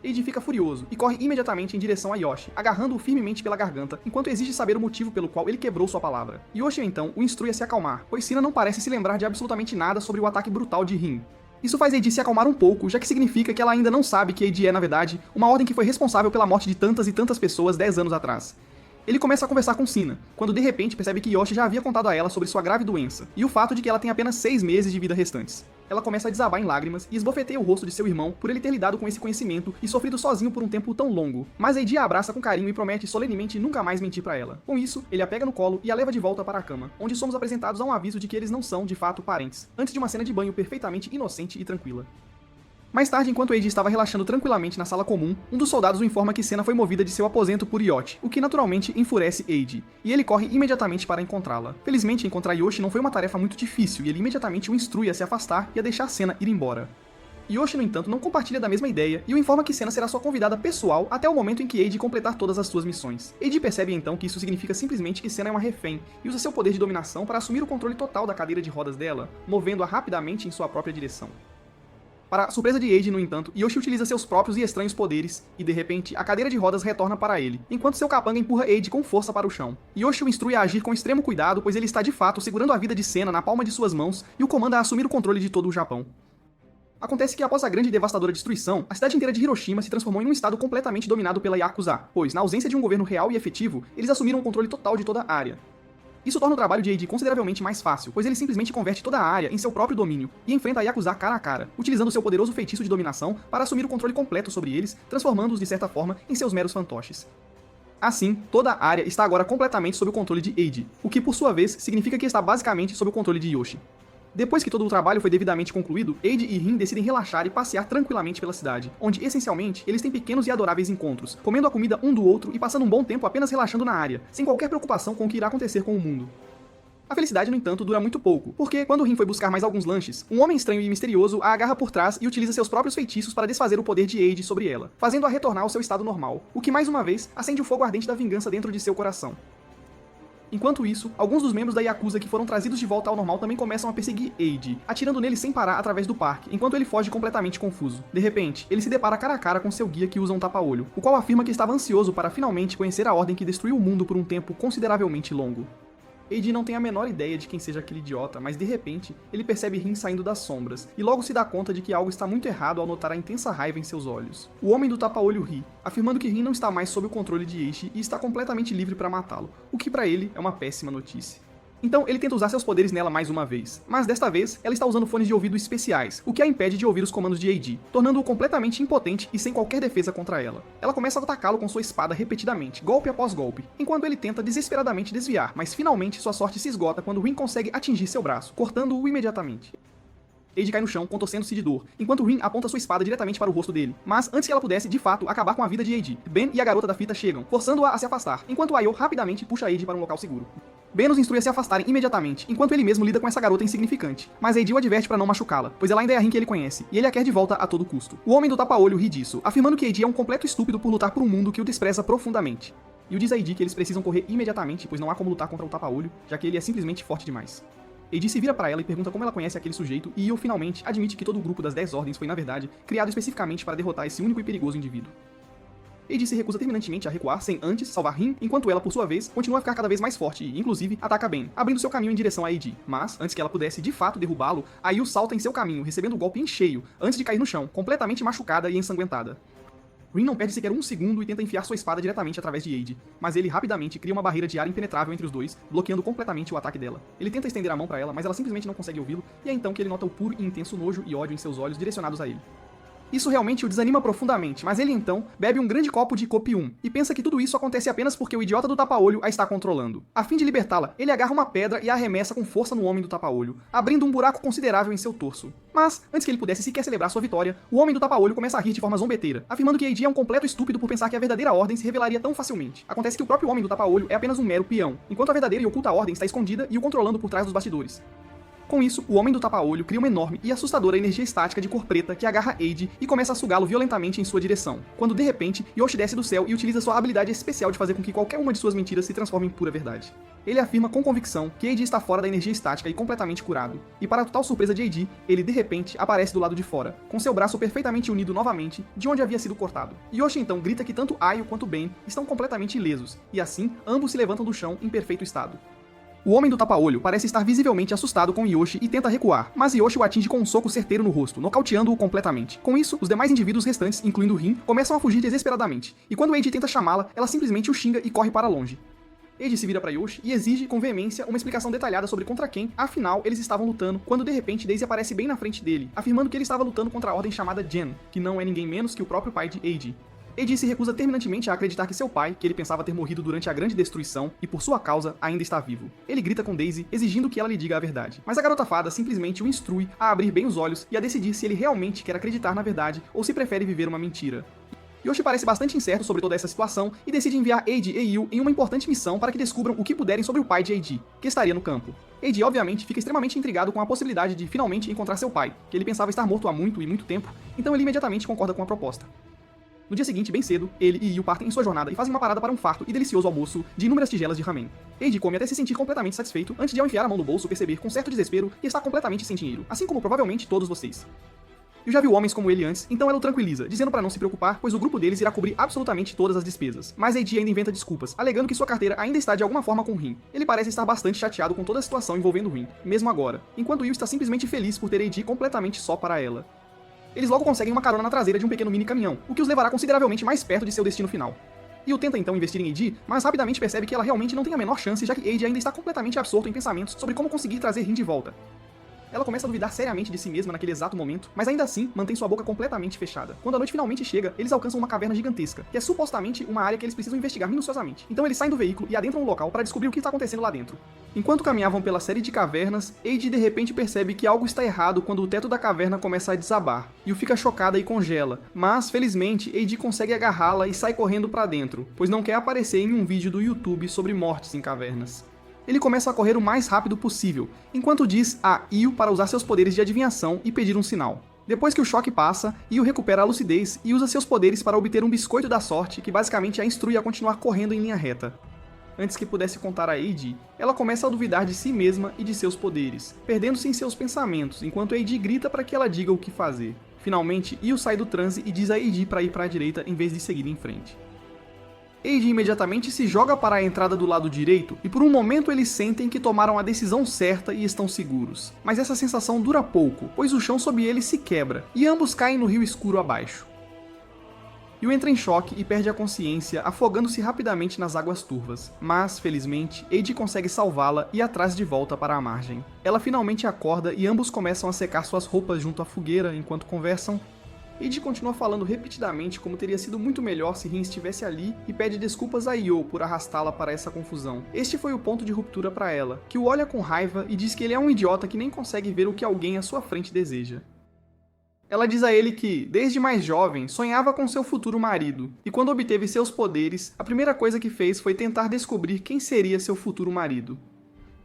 Eiji fica furioso e corre imediatamente em direção a Yoshi, agarrando-o firmemente pela garganta, enquanto exige saber o motivo pelo qual ele quebrou sua palavra. Yoshi então o instrui a se acalmar, pois Sena não parece se lembrar de absolutamente nada sobre o ataque brutal de Rin. Isso faz Eiji se acalmar um pouco, já que significa que ela ainda não sabe que Eiji é, na verdade, uma ordem que foi responsável pela morte de tantas e tantas pessoas 10 anos atrás. Ele começa a conversar com Sena, quando de repente percebe que Yoshi já havia contado a ela sobre sua grave doença, e o fato de que ela tem apenas 6 meses de vida restantes. Ela começa a desabar em lágrimas e esbofeteia o rosto de seu irmão por ele ter lidado com esse conhecimento e sofrido sozinho por um tempo tão longo. Mas Eiji a abraça com carinho e promete solenemente nunca mais mentir pra ela. Com isso, ele a pega no colo e a leva de volta para a cama, onde somos apresentados a um aviso de que eles não são, de fato, parentes, antes de uma cena de banho perfeitamente inocente e tranquila. Mais tarde, enquanto Eiji estava relaxando tranquilamente na sala comum, um dos soldados o informa que Sena foi movida de seu aposento por Yoshi, o que naturalmente enfurece Eiji, e ele corre imediatamente para encontrá-la. Felizmente, encontrar Yoshi não foi uma tarefa muito difícil, e ele imediatamente o instrui a se afastar e a deixar Sena ir embora. Yoshi, no entanto, não compartilha da mesma ideia e o informa que Sena será sua convidada pessoal até o momento em que Eiji completar todas as suas missões. Eiji percebe então que isso significa simplesmente que Sena é uma refém e usa seu poder de dominação para assumir o controle total da cadeira de rodas dela, movendo-a rapidamente em sua própria direção. Para a surpresa de Eiji, no entanto, Yoshi utiliza seus próprios e estranhos poderes, e de repente, a cadeira de rodas retorna para ele, enquanto seu capanga empurra Eiji com força para o chão. Yoshi o instrui a agir com extremo cuidado, pois ele está de fato segurando a vida de Sena na palma de suas mãos e o comanda a assumir o controle de todo o Japão. Acontece que após a grande e devastadora destruição, a cidade inteira de Hiroshima se transformou em um estado completamente dominado pela Yakuza, pois, na ausência de um governo real e efetivo, eles assumiram o controle total de toda a área. Isso torna o trabalho de Eiji consideravelmente mais fácil, pois ele simplesmente converte toda a área em seu próprio domínio e enfrenta a Yakuza cara a cara, utilizando seu poderoso feitiço de dominação para assumir o controle completo sobre eles, transformando-os de certa forma em seus meros fantoches. Assim, toda a área está agora completamente sob o controle de Eiji, o que por sua vez significa que está basicamente sob o controle de Yoshi. Depois que todo o trabalho foi devidamente concluído, Eiji e Rin decidem relaxar e passear tranquilamente pela cidade, onde, essencialmente, eles têm pequenos e adoráveis encontros, comendo a comida um do outro e passando um bom tempo apenas relaxando na área, sem qualquer preocupação com o que irá acontecer com o mundo. A felicidade, no entanto, dura muito pouco, porque quando Rin foi buscar mais alguns lanches, um homem estranho e misterioso a agarra por trás e utiliza seus próprios feitiços para desfazer o poder de Eiji sobre ela, fazendo-a retornar ao seu estado normal, o que mais uma vez acende o fogo ardente da vingança dentro de seu coração. Enquanto isso, alguns dos membros da Yakuza que foram trazidos de volta ao normal também começam a perseguir Eiji, atirando nele sem parar através do parque, enquanto ele foge completamente confuso. De repente, ele se depara cara a cara com seu guia que usa um tapa-olho, o qual afirma que estava ansioso para finalmente conhecer a ordem que destruiu o mundo por um tempo consideravelmente longo. Eiji não tem a menor ideia de quem seja aquele idiota, mas de repente, ele percebe Rin saindo das sombras, e logo se dá conta de que algo está muito errado ao notar a intensa raiva em seus olhos. O homem do tapa-olho ri, afirmando que Rin não está mais sob o controle de Eiji e está completamente livre para matá-lo, o que para ele é uma péssima notícia. Então ele tenta usar seus poderes nela mais uma vez, mas desta vez ela está usando fones de ouvido especiais, o que a impede de ouvir os comandos de AD, tornando-o completamente impotente e sem qualquer defesa contra ela. Ela começa a atacá-lo com sua espada repetidamente, golpe após golpe, enquanto ele tenta desesperadamente desviar, mas finalmente sua sorte se esgota quando Rin consegue atingir seu braço, cortando-o imediatamente. AD cai no chão, contorcendo-se de dor, enquanto Rin aponta sua espada diretamente para o rosto dele. Mas, antes que ela pudesse, de fato, acabar com a vida de AD, Ben e a garota da fita chegam, forçando-a a se afastar, enquanto Ayo rapidamente puxa AD para um local seguro. Ben os instrui a se afastarem imediatamente, enquanto ele mesmo lida com essa garota insignificante. Mas AD o adverte para não machucá-la, pois ela ainda é a Rin que ele conhece, e ele a quer de volta a todo custo. O homem do tapa-olho ri disso, afirmando que AD é um completo estúpido por lutar por um mundo que o despreza profundamente. E o diz a AD que eles precisam correr imediatamente, pois não há como lutar contra o tapa-olho, já que ele é simplesmente forte demais. AD se vira para ela e pergunta como ela conhece aquele sujeito, e Io finalmente admite que todo o grupo das 10 ordens foi, na verdade, criado especificamente para derrotar esse único e perigoso indivíduo. AD se recusa terminantemente a recuar sem antes salvar Rin, enquanto ela, por sua vez, continua a ficar cada vez mais forte e, inclusive, ataca Ben, abrindo seu caminho em direção a AD. Mas, antes que ela pudesse de fato derrubá-lo, a Io salta em seu caminho, recebendo o golpe em cheio, antes de cair no chão, completamente machucada e ensanguentada. Rin não perde sequer um segundo e tenta enfiar sua espada diretamente através de AD, mas ele rapidamente cria uma barreira de ar impenetrável entre os dois, bloqueando completamente o ataque dela. Ele tenta estender a mão para ela, mas ela simplesmente não consegue ouvi-lo, e é então que ele nota o puro e intenso nojo e ódio em seus olhos direcionados a ele. Isso realmente o desanima profundamente, mas ele então bebe um grande copo de copium e pensa que tudo isso acontece apenas porque o idiota do tapa-olho a está controlando. A fim de libertá-la, ele agarra uma pedra e a arremessa com força no homem do tapa-olho, abrindo um buraco considerável em seu torso. Mas, antes que ele pudesse sequer celebrar sua vitória, o homem do tapa-olho começa a rir de forma zombeteira, afirmando que AD é um completo estúpido por pensar que a verdadeira ordem se revelaria tão facilmente. Acontece que o próprio homem do tapa-olho é apenas um mero peão, enquanto a verdadeira e oculta ordem está escondida e o controlando por trás dos bastidores. Com isso, o homem do tapa-olho cria uma enorme e assustadora energia estática de cor preta que agarra AD e começa a sugá-lo violentamente em sua direção, quando de repente Yoshi desce do céu e utiliza sua habilidade especial de fazer com que qualquer uma de suas mentiras se transforme em pura verdade. Ele afirma com convicção que AD está fora da energia estática e completamente curado, e para a total surpresa de AD, ele de repente aparece do lado de fora, com seu braço perfeitamente unido novamente de onde havia sido cortado. Yoshi então grita que tanto Ayo quanto Ben estão completamente ilesos, e assim, ambos se levantam do chão em perfeito estado. O homem do tapa-olho parece estar visivelmente assustado com Yoshi e tenta recuar, mas Yoshi o atinge com um soco certeiro no rosto, nocauteando-o completamente. Com isso, os demais indivíduos restantes, incluindo Rin, começam a fugir desesperadamente, e quando AD tenta chamá-la, ela simplesmente o xinga e corre para longe. AD se vira para Yoshi e exige com veemência uma explicação detalhada sobre contra quem, afinal, eles estavam lutando, quando de repente Daisy aparece bem na frente dele, afirmando que ele estava lutando contra a ordem chamada Gen, que não é ninguém menos que o próprio pai de AD. AD se recusa terminantemente a acreditar que seu pai, que ele pensava ter morrido durante a grande destruição e por sua causa, ainda está vivo. Ele grita com Daisy, exigindo que ela lhe diga a verdade. Mas a garota fada simplesmente o instrui a abrir bem os olhos e a decidir se ele realmente quer acreditar na verdade ou se prefere viver uma mentira. Yoshi parece bastante incerto sobre toda essa situação e decide enviar AD e Yu em uma importante missão para que descubram o que puderem sobre o pai de AD, que estaria no campo. AD, obviamente, fica extremamente intrigado com a possibilidade de finalmente encontrar seu pai, que ele pensava estar morto há muito e muito tempo, então ele imediatamente concorda com a proposta. No dia seguinte, bem cedo, ele e Yu partem em sua jornada e fazem uma parada para um farto e delicioso almoço de inúmeras tigelas de ramen. AD come até se sentir completamente satisfeito antes de, ao enfiar a mão no bolso, perceber com certo desespero que está completamente sem dinheiro, assim como provavelmente todos vocês. Eu já vi homens como ele antes, então ela o tranquiliza, dizendo para não se preocupar, pois o grupo deles irá cobrir absolutamente todas as despesas. Mas AD ainda inventa desculpas, alegando que sua carteira ainda está de alguma forma com Rin. Ele parece estar bastante chateado com toda a situação envolvendo Rin, mesmo agora, enquanto Yu está simplesmente feliz por ter AD completamente só para ela. Eles logo conseguem uma carona na traseira de um pequeno mini caminhão, o que os levará consideravelmente mais perto de seu destino final. Yu tenta então investir em AD, mas rapidamente percebe que ela realmente não tem a menor chance, já que AD ainda está completamente absorto em pensamentos sobre como conseguir trazer Rin de volta. Ela começa a duvidar seriamente de si mesma naquele exato momento, mas ainda assim mantém sua boca completamente fechada. Quando a noite finalmente chega, eles alcançam uma caverna gigantesca, que é supostamente uma área que eles precisam investigar minuciosamente. Então eles saem do veículo e adentram o local para descobrir o que está acontecendo lá dentro. Enquanto caminhavam pela série de cavernas, AD de repente percebe que algo está errado quando o teto da caverna começa a desabar. Yu fica chocada e congela, mas felizmente AD consegue agarrá-la e sai correndo para dentro, pois não quer aparecer em um vídeo do YouTube sobre mortes em cavernas. Ele começa a correr o mais rápido possível, enquanto diz a Yu para usar seus poderes de adivinhação e pedir um sinal. Depois que o choque passa, Yu recupera a lucidez e usa seus poderes para obter um biscoito da sorte que basicamente a instrui a continuar correndo em linha reta. Antes que pudesse contar a AD, ela começa a duvidar de si mesma e de seus poderes, perdendo-se em seus pensamentos, enquanto AD grita para que ela diga o que fazer. Finalmente, Yu sai do transe e diz a AD para ir para a direita em vez de seguir em frente. AD imediatamente se joga para a entrada do lado direito e por um momento eles sentem que tomaram a decisão certa e estão seguros. Mas essa sensação dura pouco, pois o chão sob eles se quebra e ambos caem no rio escuro abaixo. Yu entra em choque e perde a consciência, afogando-se rapidamente nas águas turvas. Mas, felizmente, Eiji consegue salvá-la e a traz de volta para a margem. Ela finalmente acorda e ambos começam a secar suas roupas junto à fogueira enquanto conversam. Eiji continua falando repetidamente como teria sido muito melhor se Rin estivesse ali e pede desculpas a Io por arrastá-la para essa confusão. Este foi o ponto de ruptura para ela, que o olha com raiva e diz que ele é um idiota que nem consegue ver o que alguém à sua frente deseja. Ela diz a ele que, desde mais jovem, sonhava com seu futuro marido, e quando obteve seus poderes, a primeira coisa que fez foi tentar descobrir quem seria seu futuro marido.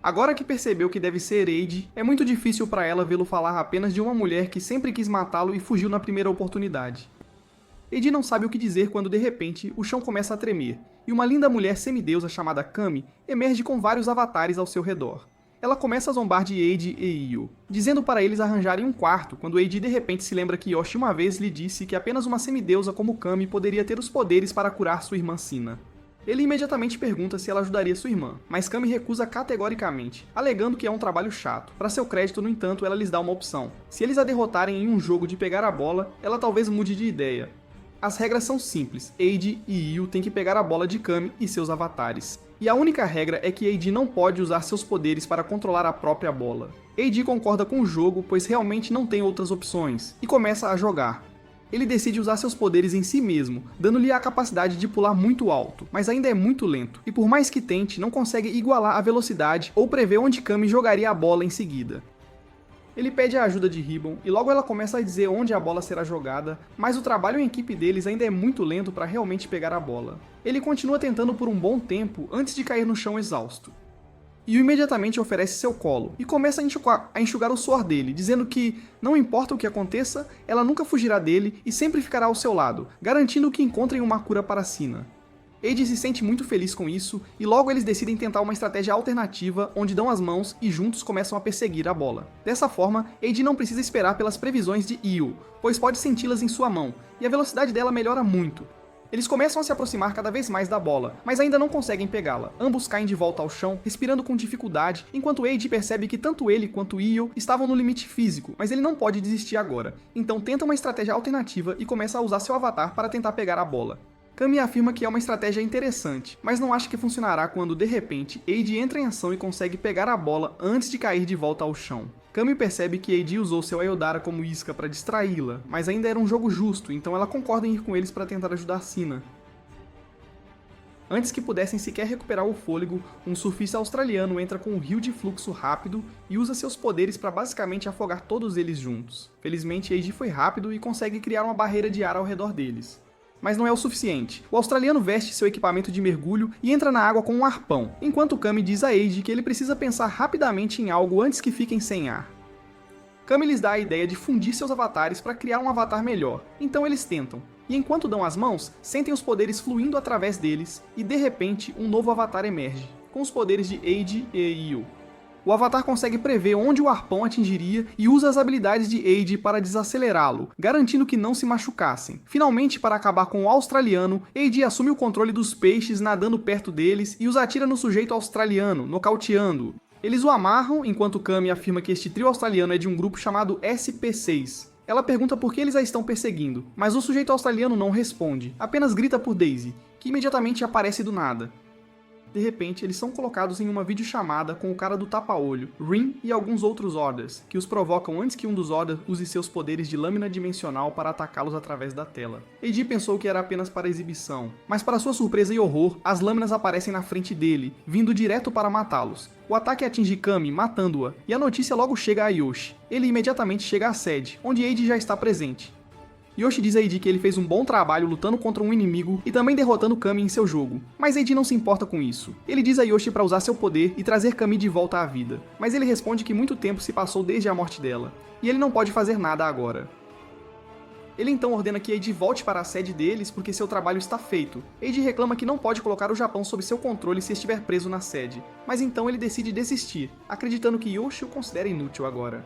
Agora que percebeu que deve ser Eiji, é muito difícil para ela vê-lo falar apenas de uma mulher que sempre quis matá-lo e fugiu na primeira oportunidade. Eiji não sabe o que dizer quando de repente o chão começa a tremer, e uma linda mulher semideusa chamada Kami emerge com vários avatares ao seu redor. Ela começa a zombar de Eiji e Io, dizendo para eles arranjarem um quarto, quando Eiji de repente se lembra que Yoshi uma vez lhe disse que apenas uma semideusa como Kami poderia ter os poderes para curar sua irmã Sina. Ele imediatamente pergunta se ela ajudaria sua irmã, mas Kami recusa categoricamente, alegando que é um trabalho chato. Para seu crédito, no entanto, ela lhes dá uma opção. Se eles a derrotarem em um jogo de pegar a bola, ela talvez mude de ideia. As regras são simples, Eiji e Io têm que pegar a bola de Kami e seus avatares. E a única regra é que Eiji não pode usar seus poderes para controlar a própria bola. Eiji concorda com o jogo, pois realmente não tem outras opções, e começa a jogar. Ele decide usar seus poderes em si mesmo, dando-lhe a capacidade de pular muito alto, mas ainda é muito lento, e por mais que tente, não consegue igualar a velocidade ou prever onde Kami jogaria a bola em seguida. Ele pede a ajuda de Ribbon, e logo ela começa a dizer onde a bola será jogada, mas o trabalho em equipe deles ainda é muito lento para realmente pegar a bola. Ele continua tentando por um bom tempo antes de cair no chão exausto. Yu imediatamente oferece seu colo e começa a enxugar o suor dele, dizendo que, não importa o que aconteça, ela nunca fugirá dele e sempre ficará ao seu lado, garantindo que encontrem uma cura para Sina. Eiji se sente muito feliz com isso, e logo eles decidem tentar uma estratégia alternativa onde dão as mãos e juntos começam a perseguir a bola. Dessa forma, Eiji não precisa esperar pelas previsões de Io, pois pode senti-las em sua mão, e a velocidade dela melhora muito. Eles começam a se aproximar cada vez mais da bola, mas ainda não conseguem pegá-la. Ambos caem de volta ao chão, respirando com dificuldade, enquanto Eiji percebe que tanto ele quanto Io estavam no limite físico, mas ele não pode desistir agora. Então tenta uma estratégia alternativa e começa a usar seu avatar para tentar pegar a bola. Kami afirma que é uma estratégia interessante, mas não acha que funcionará quando, de repente, Eiji entra em ação e consegue pegar a bola antes de cair de volta ao chão. Kami percebe que Eiji usou seu Ayodara como isca para distraí-la, mas ainda era um jogo justo, então ela concorda em ir com eles para tentar ajudar Sina. Antes que pudessem sequer recuperar o fôlego, um surfista australiano entra com um rio de fluxo rápido e usa seus poderes para basicamente afogar todos eles juntos. Felizmente, Eiji foi rápido e consegue criar uma barreira de ar ao redor deles. Mas não é o suficiente. O australiano veste seu equipamento de mergulho e entra na água com um arpão, enquanto Kami diz a Eiji que ele precisa pensar rapidamente em algo antes que fiquem sem ar. Kami lhes dá a ideia de fundir seus avatares para criar um avatar melhor, então eles tentam. E enquanto dão as mãos, sentem os poderes fluindo através deles, e de repente um novo avatar emerge, com os poderes de Eiji e Io. O avatar consegue prever onde o arpão atingiria e usa as habilidades de Eiji para desacelerá-lo, garantindo que não se machucassem. Finalmente, para acabar com o australiano, Eiji assume o controle dos peixes nadando perto deles e os atira no sujeito australiano, nocauteando-o. Eles o amarram, enquanto Kami afirma que este trio australiano é de um grupo chamado SP6. Ela pergunta por que eles a estão perseguindo, mas o sujeito australiano não responde, apenas grita por Daisy, que imediatamente aparece do nada. De repente, eles são colocados em uma videochamada com o cara do tapa-olho, Rin e alguns outros Orders, que os provocam antes que um dos Orders use seus poderes de lâmina dimensional para atacá-los através da tela. Eiji pensou que era apenas para exibição, mas para sua surpresa e horror, as lâminas aparecem na frente dele, vindo direto para matá-los. O ataque atinge Kami, matando-a, e a notícia logo chega a Yoshi. Ele imediatamente chega à sede, onde Eiji já está presente. Yoshi diz a Eiji que ele fez um bom trabalho lutando contra um inimigo e também derrotando Kami em seu jogo, mas Eiji não se importa com isso. Ele diz a Yoshi para usar seu poder e trazer Kami de volta à vida, mas ele responde que muito tempo se passou desde a morte dela, e ele não pode fazer nada agora. Ele então ordena que Eiji volte para a sede deles porque seu trabalho está feito. Eiji reclama que não pode colocar o Japão sob seu controle se estiver preso na sede, mas então ele decide desistir, acreditando que Yoshi o considera inútil agora.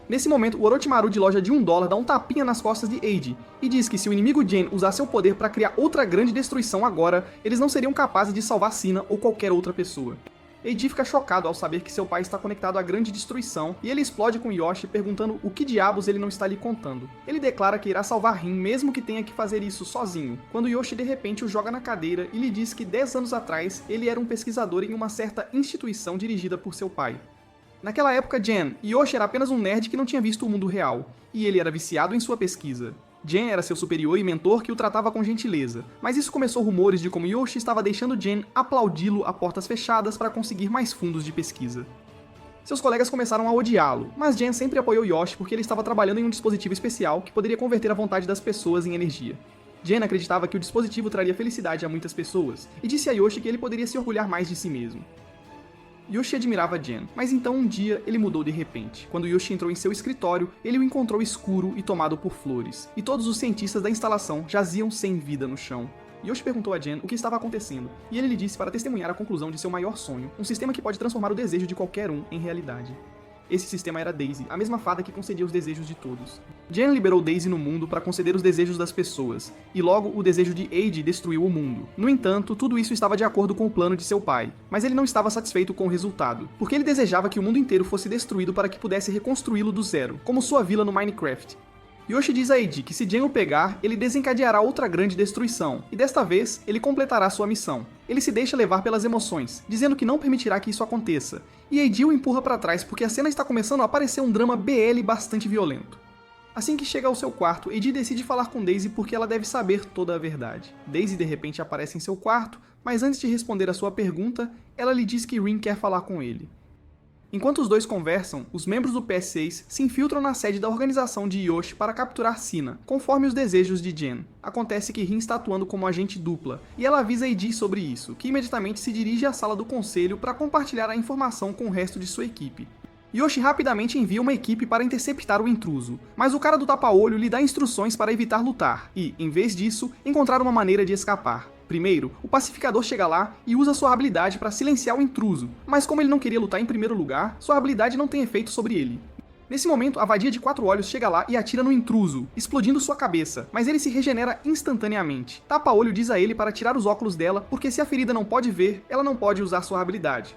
Nesse momento, o Orochimaru de loja de $1 dá um tapinha nas costas de Eiji e diz que se o inimigo Gen usar seu poder para criar outra grande destruição agora, eles não seriam capazes de salvar Sina ou qualquer outra pessoa. Eiji fica chocado ao saber que seu pai está conectado à grande destruição e ele explode com Yoshi perguntando o que diabos ele não está lhe contando. Ele declara que irá salvar Rin mesmo que tenha que fazer isso sozinho, quando Yoshi de repente o joga na cadeira e lhe diz que 10 anos atrás ele era um pesquisador em uma certa instituição dirigida por seu pai. Naquela época, Jen, Yoshi era apenas um nerd que não tinha visto o mundo real, e ele era viciado em sua pesquisa. Jen era seu superior e mentor que o tratava com gentileza, mas isso começou rumores de como Yoshi estava deixando Jen aplaudi-lo a portas fechadas para conseguir mais fundos de pesquisa. Seus colegas começaram a odiá-lo, mas Jen sempre apoiou Yoshi porque ele estava trabalhando em um dispositivo especial que poderia converter a vontade das pessoas em energia. Jen acreditava que o dispositivo traria felicidade a muitas pessoas, e disse a Yoshi que ele poderia se orgulhar mais de si mesmo. Yoshi admirava Jen, mas então um dia ele mudou de repente. Quando Yoshi entrou em seu escritório, ele o encontrou escuro e tomado por flores, e todos os cientistas da instalação jaziam sem vida no chão. Yoshi perguntou a Jen o que estava acontecendo, e ele lhe disse para testemunhar a conclusão de seu maior sonho, um sistema que pode transformar o desejo de qualquer um em realidade. Esse sistema era Daisy, a mesma fada que concedia os desejos de todos. Jen liberou Daisy no mundo para conceder os desejos das pessoas, e logo o desejo de Eiji destruiu o mundo. No entanto, tudo isso estava de acordo com o plano de seu pai, mas ele não estava satisfeito com o resultado, porque ele desejava que o mundo inteiro fosse destruído para que pudesse reconstruí-lo do zero, como sua vila no Minecraft. Yoshi diz a Eiji que se Jen o pegar, ele desencadeará outra grande destruição, e desta vez, ele completará sua missão. Ele se deixa levar pelas emoções, dizendo que não permitirá que isso aconteça, e Eiji o empurra para trás porque a cena está começando a parecer um drama BL bastante violento. Assim que chega ao seu quarto, Eiji decide falar com Daisy porque ela deve saber toda a verdade. Daisy de repente aparece em seu quarto, mas antes de responder a sua pergunta, ela lhe diz que Rin quer falar com ele. Enquanto os dois conversam, os membros do PS6 se infiltram na sede da organização de Yoshi para capturar Sina, conforme os desejos de Jen. Acontece que Rin está atuando como agente dupla, e ela avisa Eiji sobre isso, que imediatamente se dirige à sala do conselho para compartilhar a informação com o resto de sua equipe. Yoshi rapidamente envia uma equipe para interceptar o intruso, mas o cara do tapa-olho lhe dá instruções para evitar lutar e, em vez disso, encontrar uma maneira de escapar. Primeiro, o pacificador chega lá e usa sua habilidade para silenciar o intruso, mas como ele não queria lutar em primeiro lugar, sua habilidade não tem efeito sobre ele. Nesse momento, a vadia de 4 olhos chega lá e atira no intruso, explodindo sua cabeça, mas ele se regenera instantaneamente. Tapa-olho diz a ele para tirar os óculos dela, porque se a ferida não pode ver, ela não pode usar sua habilidade.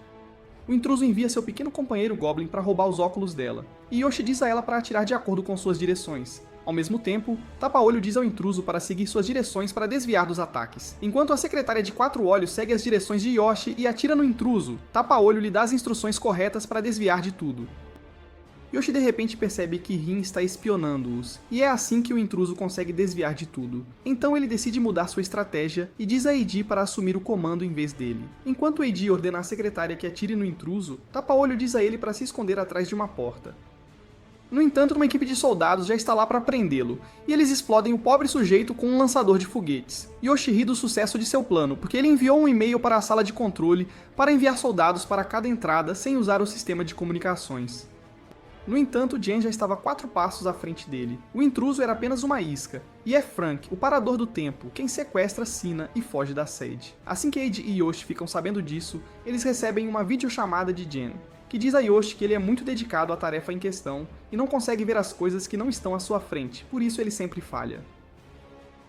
O intruso envia seu pequeno companheiro Goblin para roubar os óculos dela, e Yoshi diz a ela para atirar de acordo com suas direções. Ao mesmo tempo, Tapa-olho diz ao intruso para seguir suas direções para desviar dos ataques. Enquanto a secretária de 4 olhos segue as direções de Yoshi e atira no intruso, Tapa-olho lhe dá as instruções corretas para desviar de tudo. Yoshi de repente percebe que Rin está espionando-os, e é assim que o intruso consegue desviar de tudo. Então ele decide mudar sua estratégia e diz a Eiji para assumir o comando em vez dele. Enquanto Eiji ordena à secretária que atire no intruso, Tapa-olho diz a ele para se esconder atrás de uma porta. No entanto, uma equipe de soldados já está lá para prendê-lo, e eles explodem o pobre sujeito com um lançador de foguetes. Yoshi ri do sucesso de seu plano, porque ele enviou um e-mail para a sala de controle para enviar soldados para cada entrada sem usar o sistema de comunicações. No entanto, Jen já estava 4 passos à frente dele. O intruso era apenas uma isca, e é Frank, o parador do tempo, quem sequestra Sina e foge da sede. Assim que Eiji e Yoshi ficam sabendo disso, eles recebem uma videochamada de Jen, que diz a Yoshi que ele é muito dedicado à tarefa em questão e não consegue ver as coisas que não estão à sua frente, por isso ele sempre falha.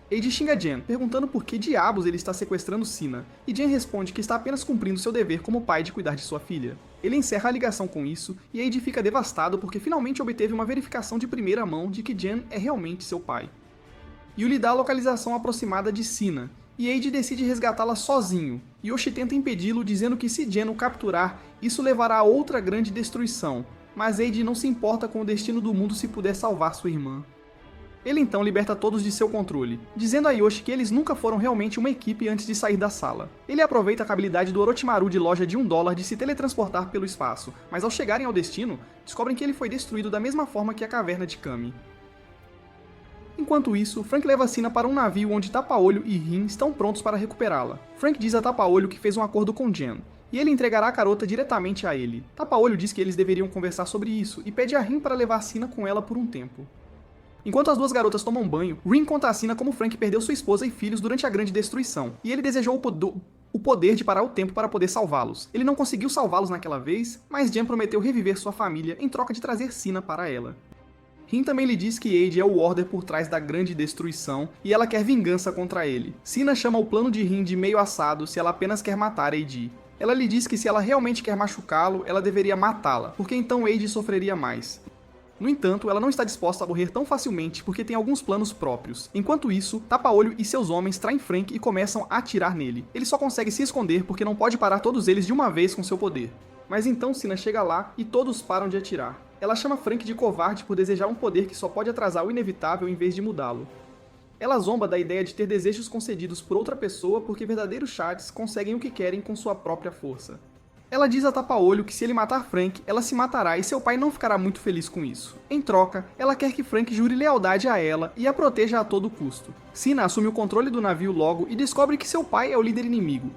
Eiji xinga Jen, perguntando por que diabos ele está sequestrando Sina, e Jen responde que está apenas cumprindo seu dever como pai de cuidar de sua filha. Ele encerra a ligação com isso, e Eiji fica devastado porque finalmente obteve uma verificação de primeira mão de que Jen é realmente seu pai. Yu lhe dá a localização aproximada de Sina, e Eiji decide resgatá-la sozinho. Yoshi tenta impedi-lo, dizendo que se Jen o capturar, isso levará a outra grande destruição, mas Eiji não se importa com o destino do mundo se puder salvar sua irmã. Ele então liberta todos de seu controle, dizendo a Yoshi que eles nunca foram realmente uma equipe antes de sair da sala. Ele aproveita a habilidade do Orochimaru de loja de $1 de se teletransportar pelo espaço, mas ao chegarem ao destino, descobrem que ele foi destruído da mesma forma que a caverna de Kami. Enquanto isso, Frank leva Sina para um navio onde Tapa-olho e Rin estão prontos para recuperá-la. Frank diz a Tapa-olho que fez um acordo com Jen, e ele entregará a garota diretamente a ele. Tapa-olho diz que eles deveriam conversar sobre isso, e pede a Rin para levar Sina com ela por um tempo. Enquanto as duas garotas tomam banho, Rin conta a Sina como Frank perdeu sua esposa e filhos durante a grande destruição, e ele desejou o poder de parar o tempo para poder salvá-los. Ele não conseguiu salvá-los naquela vez, mas Jen prometeu reviver sua família em troca de trazer Sina para ela. Rin também lhe diz que Eiji é o Order por trás da grande destruição e ela quer vingança contra ele. Sina chama o plano de Rin de meio assado se ela apenas quer matar Eiji. Ela lhe diz que se ela realmente quer machucá-lo, ela deveria matá-la, porque então Eiji sofreria mais. No entanto, ela não está disposta a morrer tão facilmente porque tem alguns planos próprios. Enquanto isso, Tapa-Olho e seus homens traem Frank e começam a atirar nele. Ele só consegue se esconder porque não pode parar todos eles de uma vez com seu poder. Mas então Sina chega lá e todos param de atirar. Ela chama Frank de covarde por desejar um poder que só pode atrasar o inevitável em vez de mudá-lo. Ela zomba da ideia de ter desejos concedidos por outra pessoa porque verdadeiros Chats conseguem o que querem com sua própria força. Ela diz a Tapa-Olho que se ele matar Frank, ela se matará e seu pai não ficará muito feliz com isso. Em troca, ela quer que Frank jure lealdade a ela e a proteja a todo custo. Sina assume o controle do navio logo e descobre que seu pai é o líder inimigo.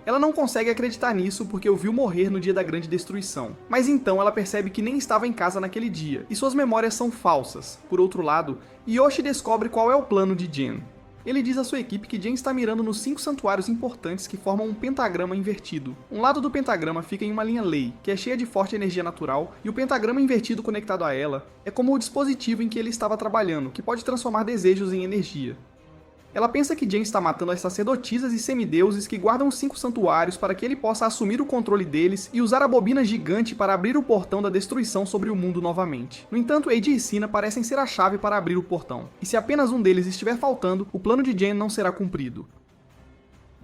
Ela não consegue acreditar nisso porque o viu morrer no dia da grande destruição. Mas então ela percebe que nem estava em casa naquele dia, e suas memórias são falsas. Por outro lado, Yoshi descobre qual é o plano de Gen. Ele diz à sua equipe que Gen está mirando nos 5 santuários importantes que formam um pentagrama invertido. Um lado do pentagrama fica em uma linha Lei, que é cheia de forte energia natural, e o pentagrama invertido conectado a ela é como o dispositivo em que ele estava trabalhando, que pode transformar desejos em energia. Ela pensa que Gen está matando as sacerdotisas e semideuses que guardam os 5 santuários para que ele possa assumir o controle deles e usar a bobina gigante para abrir o portão da destruição sobre o mundo novamente. No entanto, Eiji e Sina parecem ser a chave para abrir o portão, e se apenas um deles estiver faltando, o plano de Gen não será cumprido.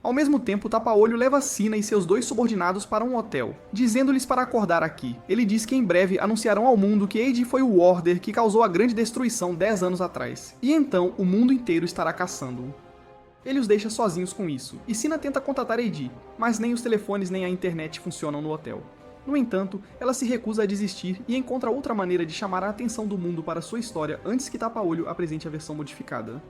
Ao mesmo tempo, Tapa-Olho leva Sina e seus 2 subordinados para um hotel, dizendo-lhes para acordar aqui. Ele diz que em breve anunciarão ao mundo que Eiji foi o Order que causou a grande destruição 10 anos atrás, e então o mundo inteiro estará caçando-o. Ele os deixa sozinhos com isso, e Sina tenta contatar Eiji, mas nem os telefones nem a internet funcionam no hotel. No entanto, ela se recusa a desistir e encontra outra maneira de chamar a atenção do mundo para sua história antes que Tapa-Olho apresente a versão modificada.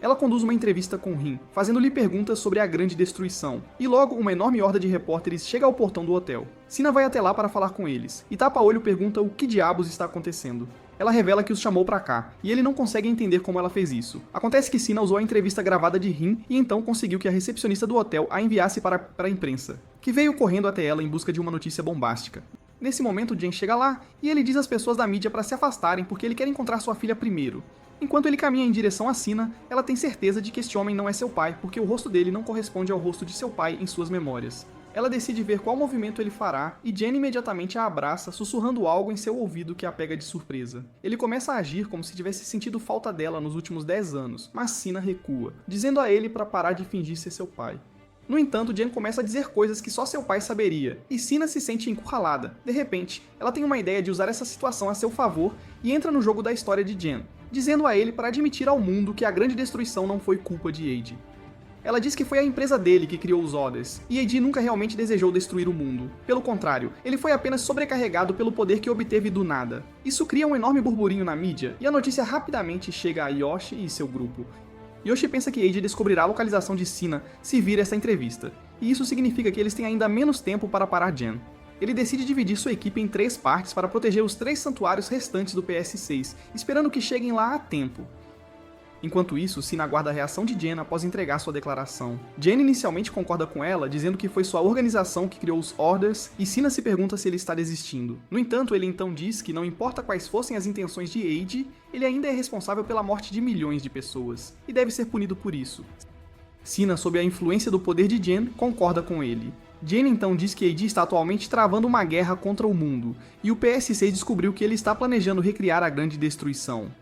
Ela conduz uma entrevista com Rin, fazendo-lhe perguntas sobre a grande destruição, e logo uma enorme horda de repórteres chega ao portão do hotel. Sina vai até lá para falar com eles, e Tapa-Olho pergunta o que diabos está acontecendo. Ela revela que os chamou para cá, e ele não consegue entender como ela fez isso. Acontece que Sina usou a entrevista gravada de Rin e então conseguiu que a recepcionista do hotel a enviasse para a imprensa, que veio correndo até ela em busca de uma notícia bombástica. Nesse momento, Gen chega lá, e ele diz às pessoas da mídia para se afastarem porque ele quer encontrar sua filha primeiro. Enquanto ele caminha em direção a Sina, ela tem certeza de que este homem não é seu pai, porque o rosto dele não corresponde ao rosto de seu pai em suas memórias. Ela decide ver qual movimento ele fará, e Jen imediatamente a abraça, sussurrando algo em seu ouvido que a pega de surpresa. Ele começa a agir como se tivesse sentido falta dela nos últimos 10 anos, mas Sina recua, dizendo a ele para parar de fingir ser seu pai. No entanto, Jen começa a dizer coisas que só seu pai saberia, e Sina se sente encurralada. De repente, ela tem uma ideia de usar essa situação a seu favor e entra no jogo da história de Jen, dizendo a ele para admitir ao mundo que a grande destruição não foi culpa de Eiji. Ela diz que foi a empresa dele que criou os Orders, e Eiji nunca realmente desejou destruir o mundo. Pelo contrário, ele foi apenas sobrecarregado pelo poder que obteve do nada. Isso cria um enorme burburinho na mídia, e a notícia rapidamente chega a Yoshi e seu grupo. Yoshi pensa que Eiji descobrirá a localização de Sina se vir essa entrevista, e isso significa que eles têm ainda menos tempo para parar Jen. Ele decide dividir sua equipe em 3 partes para proteger os 3 santuários restantes do PS6, esperando que cheguem lá a tempo. Enquanto isso, Sina aguarda a reação de Jen após entregar sua declaração. Jen inicialmente concorda com ela, dizendo que foi sua organização que criou os Orders, e Sina se pergunta se ele está desistindo. No entanto, ele então diz que não importa quais fossem as intenções de Eiji, ele ainda é responsável pela morte de milhões de pessoas, e deve ser punido por isso. Sina, sob a influência do poder de Jen, concorda com ele. Jen então diz que Eiji está atualmente travando uma guerra contra o mundo, e o PS6 descobriu que ele está planejando recriar a grande destruição.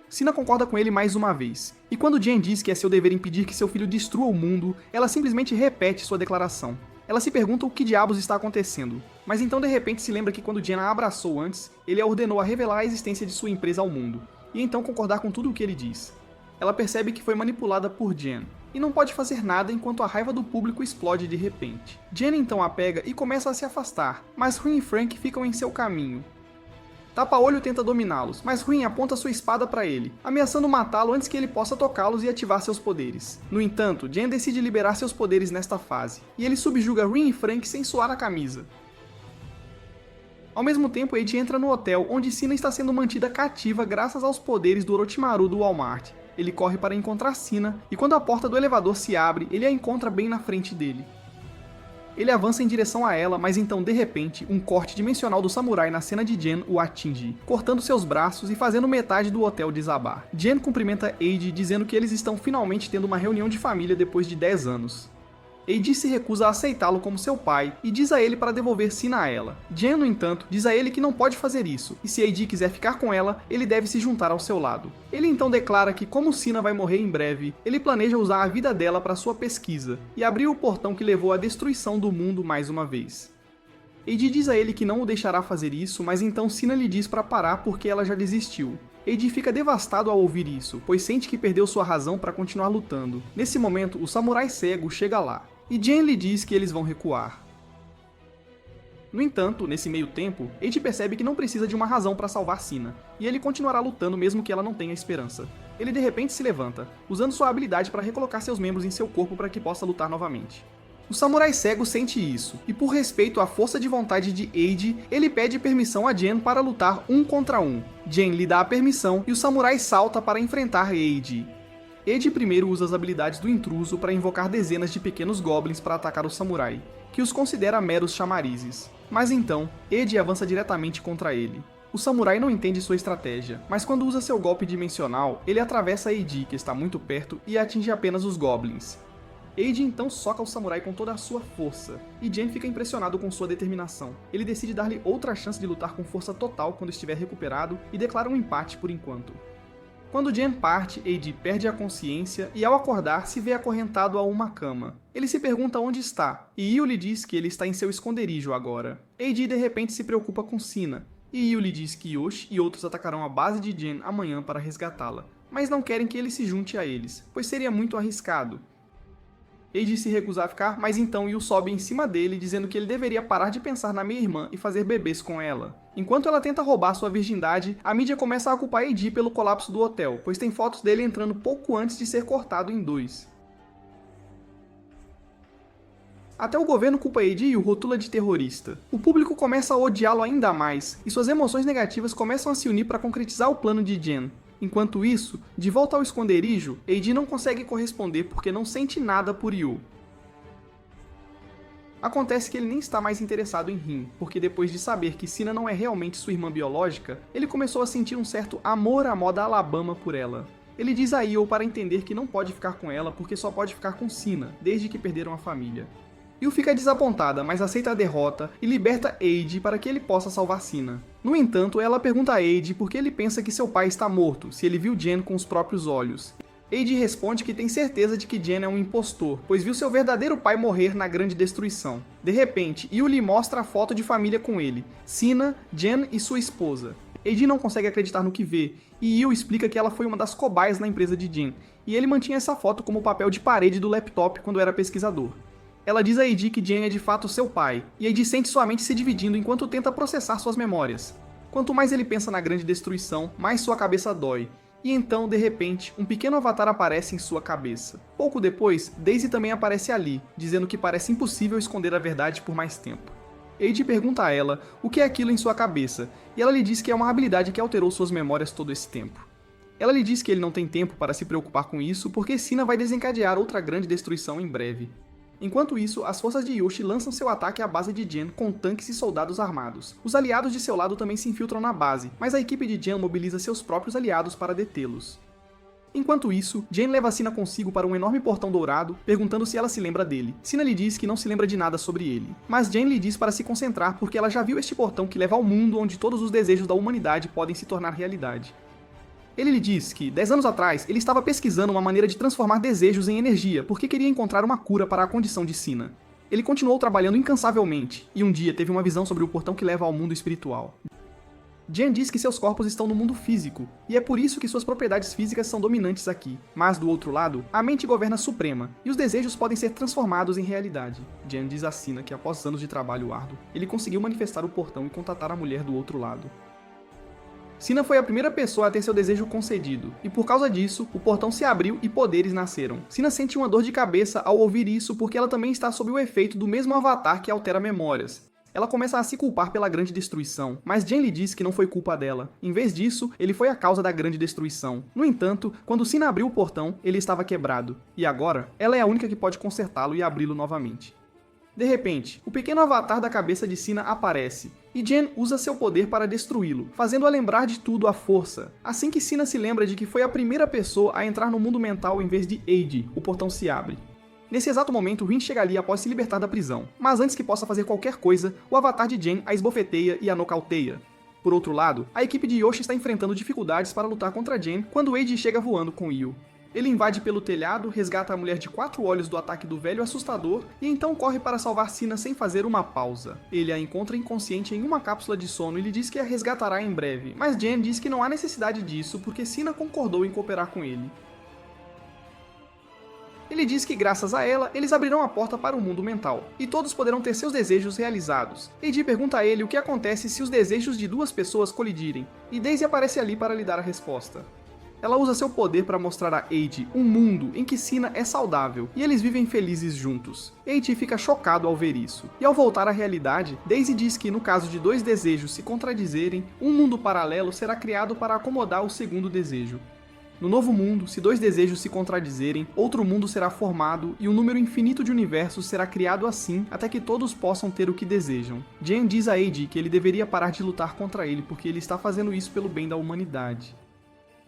Sina concorda com ele mais uma vez, e quando Jen diz que é seu dever impedir que seu filho destrua o mundo, ela simplesmente repete sua declaração. Ela se pergunta o que diabos está acontecendo, mas então de repente se lembra que quando Jen a abraçou antes, ele a ordenou a revelar a existência de sua empresa ao mundo, e então concordar com tudo o que ele diz. Ela percebe que foi manipulada por Jen, e não pode fazer nada enquanto a raiva do público explode de repente. Jen então a pega e começa a se afastar, mas Rin e Frank ficam em seu caminho. Tapa-Olho tenta dominá-los, mas Rin aponta sua espada para ele, ameaçando matá-lo antes que ele possa tocá-los e ativar seus poderes. No entanto, Jen decide liberar seus poderes nesta fase, e ele subjuga Rin e Frank sem suar a camisa. Ao mesmo tempo, Eiji entra no hotel, onde Sina está sendo mantida cativa graças aos poderes do Orochimaru do Walmart. Ele corre para encontrar Sina, e quando a porta do elevador se abre, ele a encontra bem na frente dele. Ele avança em direção a ela, mas então, de repente, um corte dimensional do samurai na cena de Jen o atinge, cortando seus braços e fazendo metade do hotel desabar. Jen cumprimenta Eiji, dizendo que eles estão finalmente tendo uma reunião de família depois de 10 anos. Eiji se recusa a aceitá-lo como seu pai e diz a ele para devolver Sina a ela. Jen, no entanto, diz a ele que não pode fazer isso, e se Eiji quiser ficar com ela, ele deve se juntar ao seu lado. Ele então declara que, como Sina vai morrer em breve, ele planeja usar a vida dela para sua pesquisa, e abrir o portão que levou à destruição do mundo mais uma vez. Eiji diz a ele que não o deixará fazer isso, mas então Sina lhe diz para parar porque ela já desistiu. Eiji fica devastado ao ouvir isso, pois sente que perdeu sua razão para continuar lutando. Nesse momento, o samurai cego chega lá, e Jen lhe diz que eles vão recuar. No entanto, nesse meio tempo, Eiji percebe que não precisa de uma razão para salvar Sina, e ele continuará lutando mesmo que ela não tenha esperança. Ele de repente se levanta, usando sua habilidade para recolocar seus membros em seu corpo para que possa lutar novamente. O samurai cego sente isso, e por respeito à força de vontade de Eiji, ele pede permissão a Jen para lutar 1 contra 1. Jen lhe dá a permissão e o samurai salta para enfrentar Eiji. Eiji primeiro usa as habilidades do intruso para invocar dezenas de pequenos goblins para atacar o samurai, que os considera meros chamarizes. Mas então, Eiji avança diretamente contra ele. O samurai não entende sua estratégia, mas quando usa seu golpe dimensional, ele atravessa Eiji, que está muito perto, e atinge apenas os goblins. Eiji então soca o samurai com toda a sua força, e Jen fica impressionado com sua determinação. Ele decide dar-lhe outra chance de lutar com força total quando estiver recuperado, e declara um empate por enquanto. Quando Jen parte, Eiji perde a consciência e ao acordar se vê acorrentado a uma cama. Ele se pergunta onde está, e Io lhe diz que ele está em seu esconderijo agora. Eiji de repente se preocupa com Sina, e Io lhe diz que Yoshi e outros atacarão a base de Jen amanhã para resgatá-la, mas não querem que ele se junte a eles, pois seria muito arriscado. Eiji se recusa a ficar, mas então Io sobe em cima dele, dizendo que ele deveria parar de pensar na meia-irmã e fazer bebês com ela. Enquanto ela tenta roubar sua virgindade, a mídia começa a culpar Eiji pelo colapso do hotel, pois tem fotos dele entrando pouco antes de ser cortado em 2. Até o governo culpa Eiji e o rotula de terrorista. O público começa a odiá-lo ainda mais, e suas emoções negativas começam a se unir para concretizar o plano de Jen. Enquanto isso, de volta ao esconderijo, Eiji não consegue corresponder porque não sente nada por Io. Acontece que ele nem está mais interessado em Rin, porque depois de saber que Sina não é realmente sua irmã biológica, ele começou a sentir um certo amor à moda Alabama por ela. Ele diz a Io para entender que não pode ficar com ela porque só pode ficar com Sina, desde que perderam a família. Io fica desapontada, mas aceita a derrota e liberta Eiji para que ele possa salvar Sina. No entanto, ela pergunta a Eiji por que ele pensa que seu pai está morto, se ele viu Jen com os próprios olhos. Eiji responde que tem certeza de que Jen é um impostor, pois viu seu verdadeiro pai morrer na Grande Destruição. De repente, Io lhe mostra a foto de família com ele, Sina, Jen e sua esposa. Eiji não consegue acreditar no que vê, e Io explica que ela foi uma das cobaias na empresa de Jen, e ele mantinha essa foto como papel de parede do laptop quando era pesquisador. Ela diz a Eiji que Jen é de fato seu pai, e Eiji sente sua mente se dividindo enquanto tenta processar suas memórias. Quanto mais ele pensa na Grande Destruição, mais sua cabeça dói. E então, de repente, um pequeno avatar aparece em sua cabeça. Pouco depois, Daisy também aparece ali, dizendo que parece impossível esconder a verdade por mais tempo. Eiji pergunta a ela o que é aquilo em sua cabeça, e ela lhe diz que é uma habilidade que alterou suas memórias todo esse tempo. Ela lhe diz que ele não tem tempo para se preocupar com isso porque Sina vai desencadear outra grande destruição em breve. Enquanto isso, as forças de Yoshi lançam seu ataque à base de Jen com tanques e soldados armados. Os aliados de seu lado também se infiltram na base, mas a equipe de Jen mobiliza seus próprios aliados para detê-los. Enquanto isso, Jen leva Sina consigo para um enorme portão dourado, perguntando se ela se lembra dele. Sina lhe diz que não se lembra de nada sobre ele, mas Jen lhe diz para se concentrar porque ela já viu este portão que leva ao mundo onde todos os desejos da humanidade podem se tornar realidade. Ele lhe diz que, 10 anos atrás, ele estava pesquisando uma maneira de transformar desejos em energia porque queria encontrar uma cura para a condição de Sina. Ele continuou trabalhando incansavelmente, e um dia teve uma visão sobre o portão que leva ao mundo espiritual. Jen diz que seus corpos estão no mundo físico, e é por isso que suas propriedades físicas são dominantes aqui. Mas, do outro lado, a mente governa suprema, e os desejos podem ser transformados em realidade. Jen diz a Sina que, após anos de trabalho árduo, ele conseguiu manifestar o portão e contatar a mulher do outro lado. Sina foi a primeira pessoa a ter seu desejo concedido, e por causa disso, o portão se abriu e poderes nasceram. Sina sente uma dor de cabeça ao ouvir isso porque ela também está sob o efeito do mesmo avatar que altera memórias. Ela começa a se culpar pela grande destruição, mas Jen lhe diz que não foi culpa dela. Em vez disso, ele foi a causa da grande destruição. No entanto, quando Sina abriu o portão, ele estava quebrado, e agora, ela é a única que pode consertá-lo e abri-lo novamente. De repente, o pequeno avatar da cabeça de Sina aparece, e Jen usa seu poder para destruí-lo, fazendo-a lembrar de tudo à força. Assim que Sina se lembra de que foi a primeira pessoa a entrar no mundo mental em vez de Eiji, o portão se abre. Nesse exato momento, Rin chega ali após se libertar da prisão, mas antes que possa fazer qualquer coisa, o avatar de Jen a esbofeteia e a nocauteia. Por outro lado, a equipe de Yoshi está enfrentando dificuldades para lutar contra Jen quando Eiji chega voando com Ryu. Ele invade pelo telhado, resgata a mulher de 4 olhos do ataque do velho assustador e então corre para salvar Sina sem fazer uma pausa. Ele a encontra inconsciente em uma cápsula de sono e lhe diz que a resgatará em breve, mas Jen diz que não há necessidade disso porque Sina concordou em cooperar com ele. Ele diz que graças a ela, eles abrirão a porta para o mundo mental, e todos poderão ter seus desejos realizados. Eiji pergunta a ele o que acontece se os desejos de duas pessoas colidirem, e Daisy aparece ali para lhe dar a resposta. Ela usa seu poder para mostrar a Eiji um mundo em que Sina é saudável, e eles vivem felizes juntos. Eiji fica chocado ao ver isso, e ao voltar à realidade, Daisy diz que no caso de dois desejos se contradizerem, um mundo paralelo será criado para acomodar o segundo desejo. No novo mundo, se dois desejos se contradizerem, outro mundo será formado e um número infinito de universos será criado assim até que todos possam ter o que desejam. Jen diz a Eiji que ele deveria parar de lutar contra ele porque ele está fazendo isso pelo bem da humanidade.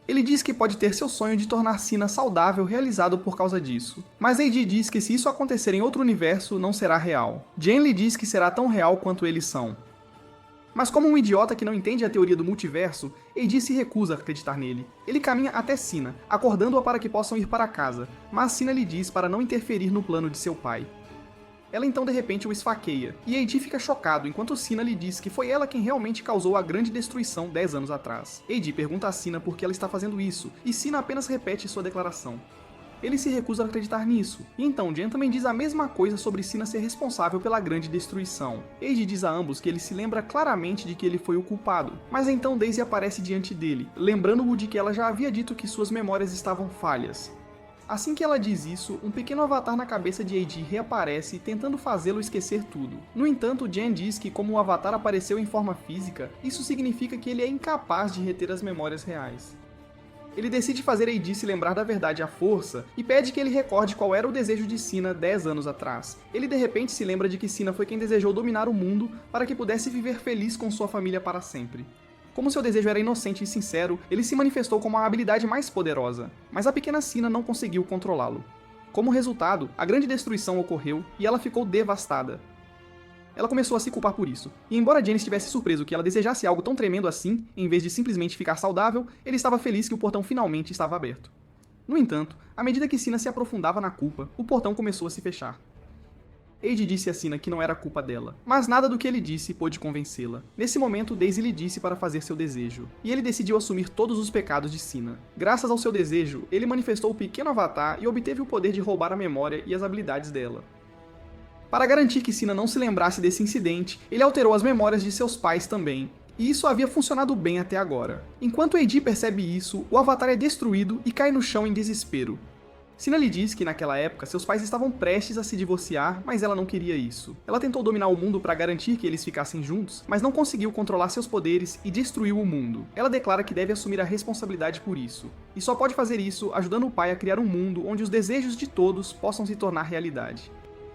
Ele diz que pode ter seu sonho de tornar Sina saudável realizado por causa disso, mas Eiji diz que se isso acontecer em outro universo, não será real. Jen lhe diz que será tão real quanto eles são. Mas como um idiota que não entende a teoria do multiverso, Eiji se recusa a acreditar nele. Ele caminha até Sina, acordando-a para que possam ir para casa, mas Sina lhe diz para não interferir no plano de seu pai. Ela então de repente o esfaqueia, e Eiji fica chocado enquanto Sina lhe diz que foi ela quem realmente causou a grande destruição 10 anos atrás. Eiji pergunta a Sina por que ela está fazendo isso, e Sina apenas repete sua declaração. Ele se recusa a acreditar nisso, e então Jen também diz a mesma coisa sobre Sina ser responsável pela grande destruição. Eiji diz a ambos que ele se lembra claramente de que ele foi o culpado, mas então Daisy aparece diante dele, lembrando-o de que ela já havia dito que suas memórias estavam falhas. Assim que ela diz isso, um pequeno avatar na cabeça de Eiji reaparece, tentando fazê-lo esquecer tudo. No entanto, Jen diz que como o avatar apareceu em forma física, isso significa que ele é incapaz de reter as memórias reais. Ele decide fazer Eiji se lembrar da verdade à força e pede que ele recorde qual era o desejo de Sina 10 anos atrás. Ele de repente se lembra de que Sina foi quem desejou dominar o mundo para que pudesse viver feliz com sua família para sempre. Como seu desejo era inocente e sincero, ele se manifestou como a habilidade mais poderosa, mas a pequena Sina não conseguiu controlá-lo. Como resultado, a grande destruição ocorreu e ela ficou devastada. Ela começou a se culpar por isso, e embora Jen estivesse surpreso que ela desejasse algo tão tremendo assim, em vez de simplesmente ficar saudável, ele estava feliz que o portão finalmente estava aberto. No entanto, à medida que Sina se aprofundava na culpa, o portão começou a se fechar. Eiji disse a Sina que não era culpa dela, mas nada do que ele disse pôde convencê-la. Nesse momento, Daisy lhe disse para fazer seu desejo, e ele decidiu assumir todos os pecados de Sina. Graças ao seu desejo, ele manifestou o pequeno avatar e obteve o poder de roubar a memória e as habilidades dela. Para garantir que Sina não se lembrasse desse incidente, ele alterou as memórias de seus pais também, e isso havia funcionado bem até agora. Enquanto Eiji percebe isso, o avatar é destruído e cai no chão em desespero. Sina lhe diz que naquela época seus pais estavam prestes a se divorciar, mas ela não queria isso. Ela tentou dominar o mundo para garantir que eles ficassem juntos, mas não conseguiu controlar seus poderes e destruiu o mundo. Ela declara que deve assumir a responsabilidade por isso, e só pode fazer isso ajudando o pai a criar um mundo onde os desejos de todos possam se tornar realidade.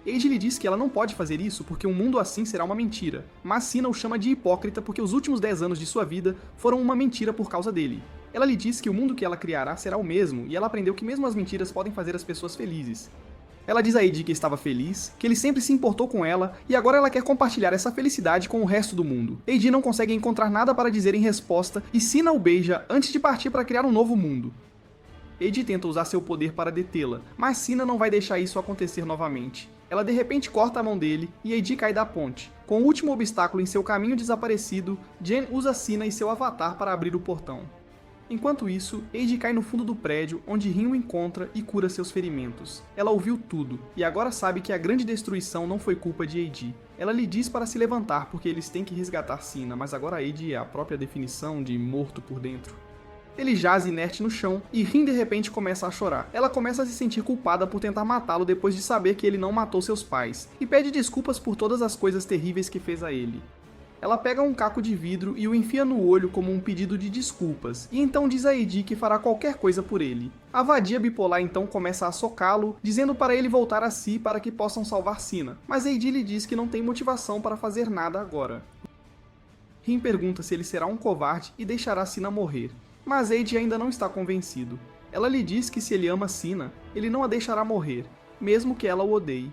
Eiji lhe diz que ela não pode fazer isso porque um mundo assim será uma mentira, mas Sina o chama de hipócrita porque os últimos 10 anos de sua vida foram uma mentira por causa dele. Ela lhe diz que o mundo que ela criará será o mesmo, e ela aprendeu que mesmo as mentiras podem fazer as pessoas felizes. Ela diz a Eiji que estava feliz, que ele sempre se importou com ela, e agora ela quer compartilhar essa felicidade com o resto do mundo. Eiji não consegue encontrar nada para dizer em resposta, e Sina o beija antes de partir para criar um novo mundo. Eiji tenta usar seu poder para detê-la, mas Sina não vai deixar isso acontecer novamente. Ela de repente corta a mão dele e Eiji cai da ponte. Com o último obstáculo em seu caminho desaparecido, Jen usa Sina e seu avatar para abrir o portão. Enquanto isso, Eiji cai no fundo do prédio, onde Rin o encontra e cura seus ferimentos. Ela ouviu tudo, e agora sabe que a grande destruição não foi culpa de Eiji. Ela lhe diz para se levantar porque eles têm que resgatar Sina, mas agora Eiji é a própria definição de morto por dentro. Ele jaz inerte no chão e Rin de repente começa a chorar. Ela começa a se sentir culpada por tentar matá-lo depois de saber que ele não matou seus pais, e pede desculpas por todas as coisas terríveis que fez a ele. Ela pega um caco de vidro e o enfia no olho como um pedido de desculpas, e então diz a Eiji que fará qualquer coisa por ele. A vadia bipolar então começa a socá-lo, dizendo para ele voltar a si para que possam salvar Sina, mas Eiji lhe diz que não tem motivação para fazer nada agora. Rin pergunta se ele será um covarde e deixará Sina morrer, mas Eiji ainda não está convencido. Ela lhe diz que se ele ama Sina, ele não a deixará morrer, mesmo que ela o odeie.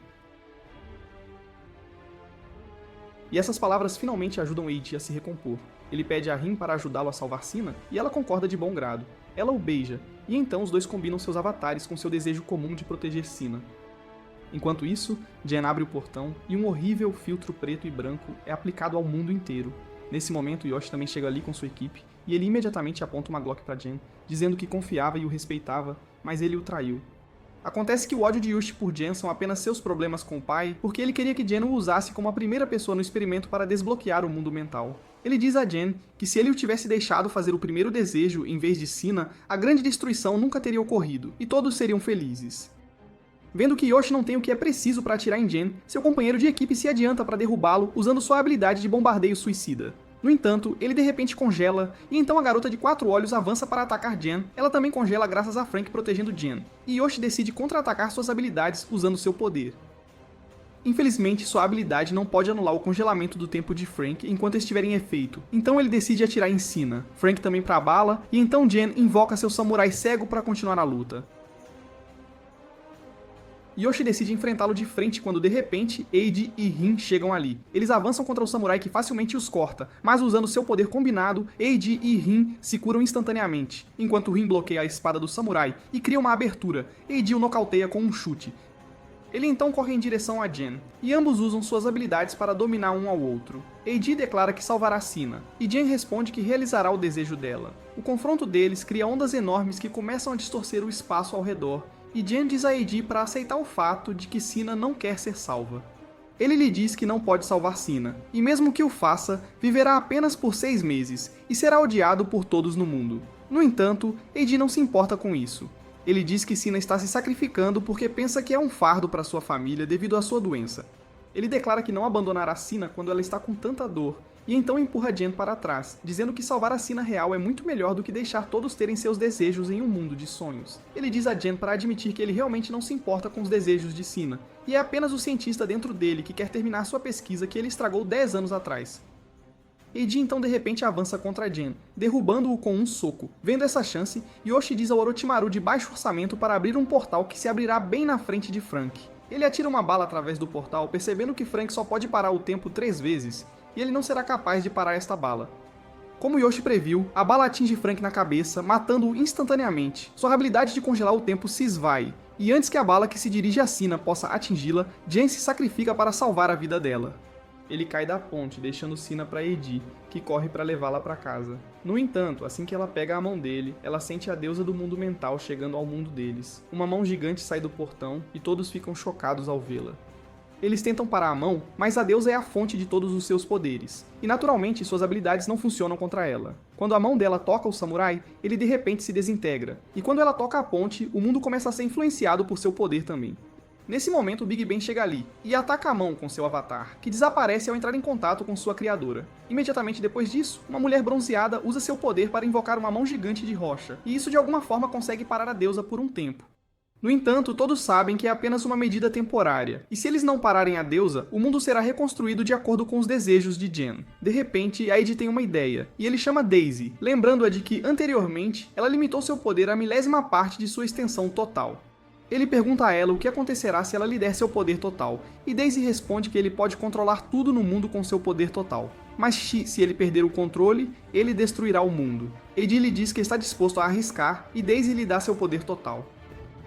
E essas palavras finalmente ajudam Eiji a se recompor. Ele pede a Rin para ajudá-lo a salvar Sina, e ela concorda de bom grado. Ela o beija, e então os dois combinam seus avatares com seu desejo comum de proteger Sina. Enquanto isso, Jen abre o portão e um horrível filtro preto e branco é aplicado ao mundo inteiro. Nesse momento, Yoshi também chega ali com sua equipe, e ele imediatamente aponta uma Glock para Jen, dizendo que confiava e o respeitava, mas ele o traiu. Acontece que o ódio de Yoshi por Jen são apenas seus problemas com o pai, porque ele queria que Jen o usasse como a primeira pessoa no experimento para desbloquear o mundo mental. Ele diz a Jen que se ele o tivesse deixado fazer o primeiro desejo em vez de Sina, a grande destruição nunca teria ocorrido, e todos seriam felizes. Vendo que Yoshi não tem o que é preciso para atirar em Jen, seu companheiro de equipe se adianta para derrubá-lo usando sua habilidade de bombardeio suicida. No entanto, ele de repente congela, e então a garota de 4 olhos avança para atacar Jen. Ela também congela graças a Frank protegendo Jen, e Yoshi decide contra-atacar suas habilidades usando seu poder. Infelizmente, sua habilidade não pode anular o congelamento do tempo de Frank enquanto estiver em efeito, então ele decide atirar em Sina. Frank também para a bala, e então Jen invoca seu samurai cego para continuar a luta. Yoshi decide enfrentá-lo de frente quando, de repente, Eiji e Rin chegam ali. Eles avançam contra o samurai que facilmente os corta, mas usando seu poder combinado, Eiji e Rin se curam instantaneamente. Enquanto Rin bloqueia a espada do samurai e cria uma abertura, Eiji o nocauteia com um chute. Ele então corre em direção a Jen, e ambos usam suas habilidades para dominar um ao outro. Eiji declara que salvará Sina, e Jen responde que realizará o desejo dela. O confronto deles cria ondas enormes que começam a distorcer o espaço ao redor, e Jen diz a Eiji para aceitar o fato de que Sina não quer ser salva. Ele lhe diz que não pode salvar Sina, e mesmo que o faça, viverá apenas por 6 meses, e será odiado por todos no mundo. No entanto, Eiji não se importa com isso. Ele diz que Sina está se sacrificando porque pensa que é um fardo para sua família devido à sua doença. Ele declara que não abandonará Sina quando ela está com tanta dor, e então empurra Jen para trás, dizendo que salvar a Sina real é muito melhor do que deixar todos terem seus desejos em um mundo de sonhos. Ele diz a Jen para admitir que ele realmente não se importa com os desejos de Sina, e é apenas o cientista dentro dele que quer terminar sua pesquisa que ele estragou 10 anos atrás. Eiji então de repente avança contra Jen, derrubando-o com um soco. Vendo essa chance, Yoshi diz ao Orochimaru de baixo orçamento para abrir um portal que se abrirá bem na frente de Frank. Ele atira uma bala através do portal, percebendo que Frank só pode parar o tempo 3 vezes, e ele não será capaz de parar esta bala. Como Yoshi previu, a bala atinge Frank na cabeça, matando-o instantaneamente. Sua habilidade de congelar o tempo se esvai, e antes que a bala que se dirige a Sina possa atingi-la, Jen se sacrifica para salvar a vida dela. Ele cai da ponte, deixando Sina para Eiji, que corre para levá-la para casa. No entanto, assim que ela pega a mão dele, ela sente a deusa do mundo mental chegando ao mundo deles. Uma mão gigante sai do portão e todos ficam chocados ao vê-la. Eles tentam parar a mão, mas a deusa é a fonte de todos os seus poderes, e naturalmente suas habilidades não funcionam contra ela. Quando a mão dela toca o samurai, ele de repente se desintegra, e quando ela toca a ponte, o mundo começa a ser influenciado por seu poder também. Nesse momento, o Big Ben chega ali, e ataca a mão com seu avatar, que desaparece ao entrar em contato com sua criadora. Imediatamente depois disso, uma mulher bronzeada usa seu poder para invocar uma mão gigante de rocha, e isso de alguma forma consegue parar a deusa por um tempo. No entanto, todos sabem que é apenas uma medida temporária, e se eles não pararem a deusa, o mundo será reconstruído de acordo com os desejos de Jen. De repente, Eiji tem uma ideia, e ele chama Daisy, lembrando-a de que, anteriormente, ela limitou seu poder à milésima parte de sua extensão total. Ele pergunta a ela o que acontecerá se ela lhe der seu poder total, e Daisy responde que ele pode controlar tudo no mundo com seu poder total. Mas se ele perder o controle, ele destruirá o mundo. Eiji lhe diz que está disposto a arriscar, e Daisy lhe dá seu poder total.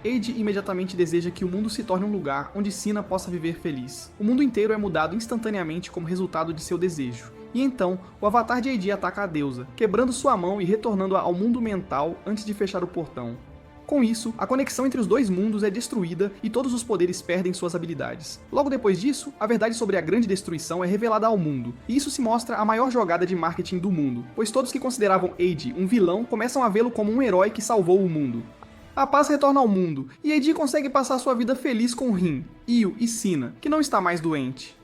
Eiji imediatamente deseja que o mundo se torne um lugar onde Sina possa viver feliz. O mundo inteiro é mudado instantaneamente como resultado de seu desejo. E então, o avatar de Eiji ataca a deusa, quebrando sua mão e retornando-a ao mundo mental antes de fechar o portão. Com isso, a conexão entre os dois mundos é destruída e todos os poderes perdem suas habilidades. Logo depois disso, a verdade sobre a grande destruição é revelada ao mundo, e isso se mostra a maior jogada de marketing do mundo, pois todos que consideravam Eiji um vilão começam a vê-lo como um herói que salvou o mundo. A paz retorna ao mundo, e Eiji consegue passar sua vida feliz com Rin, Io e Sina, que não está mais doente.